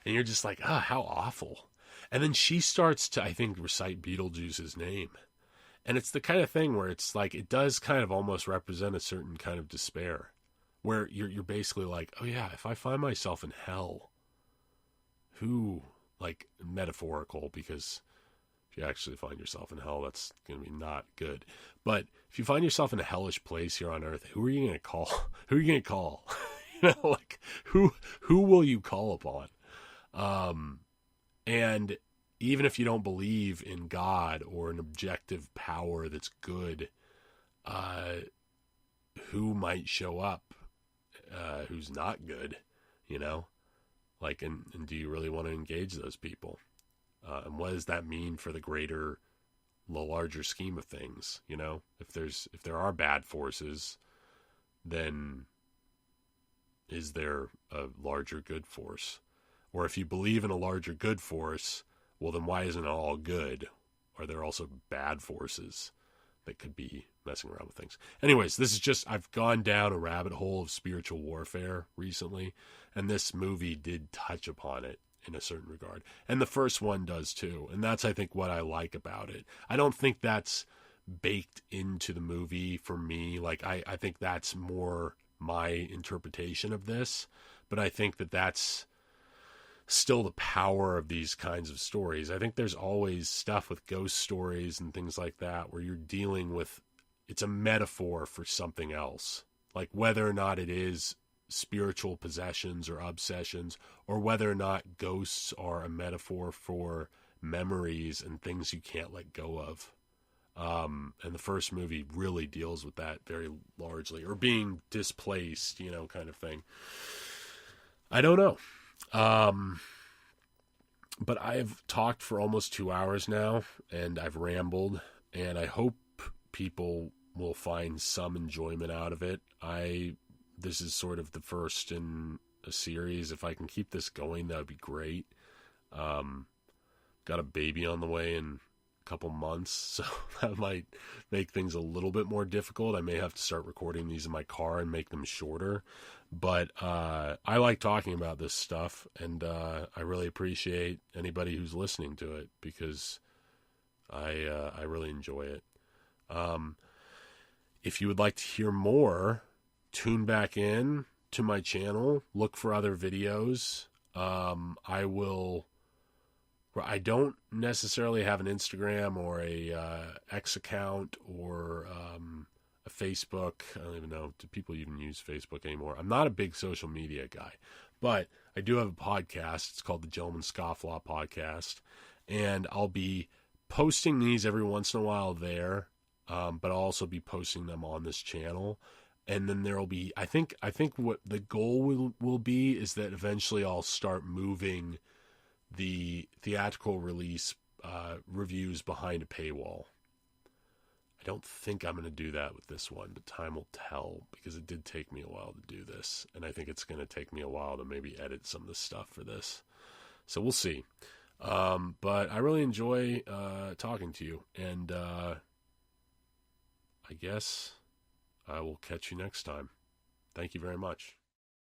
And you're just like, how awful. And then she starts to, I think, recite Beetlejuice's name. And it's the kind of thing where it's like, it does kind of almost represent a certain kind of despair, where you're basically like, oh yeah, if I find myself in hell, who, like metaphorical, because if you actually find yourself in hell, that's going to be not good. But if you find yourself in a hellish place here on earth, who are you going to call? Who are you going to call? Like who will you call upon? And even if you don't believe in God or an objective power that's good, who might show up who's not good, Like, and do you really want to engage those people? And what does that mean for the larger scheme of things? If there are bad forces, then is there a larger good force? Or if you believe in a larger good force, well, then why isn't it all good? Are there also bad forces that could be messing around with things? Anyways, I've gone down a rabbit hole of spiritual warfare recently, and this movie did touch upon it in a certain regard. And the first one does too. And that's, I think, what I like about it. I don't think that's baked into the movie for me. Like, I think that's more my interpretation of this. But I think that that's still the power of these kinds of stories. I think there's always stuff with ghost stories and things like that where you're dealing with, it's a metaphor for something else. Like whether or not it is spiritual possessions or obsessions, or whether or not ghosts are a metaphor for memories and things you can't let go of. And the first movie really deals with that very largely, or being displaced, kind of thing. I don't know. But I've talked for almost 2 hours now, and I've rambled, and I hope people will find some enjoyment out of it. This is sort of the first in a series. If I can keep this going, that would be great. Got a baby on the way in a couple months, so that might make things a little bit more difficult. I may have to start recording these in my car and make them shorter. But I like talking about this stuff, and I really appreciate anybody who's listening to it, because I really enjoy it. If you would like to hear more, tune back in to my channel. Look for other videos. I don't necessarily have an Instagram or a X account or a Facebook. I don't even know. Do people even use Facebook anymore? I'm not a big social media guy, but I do have a podcast. It's called the Gentleman Scofflaw Podcast, and I'll be posting these every once in a while there, but I'll also be posting them on this channel. And then there will be, I think what the goal will be is that eventually I'll start moving the theatrical release reviews behind a paywall. I don't think I'm going to do that with this one, but time will tell, because it did take me a while to do this, and I think it's going to take me a while to maybe edit some of the stuff for this. So we'll see. But I really enjoy talking to you, and I guess I will catch you next time. Thank you very much.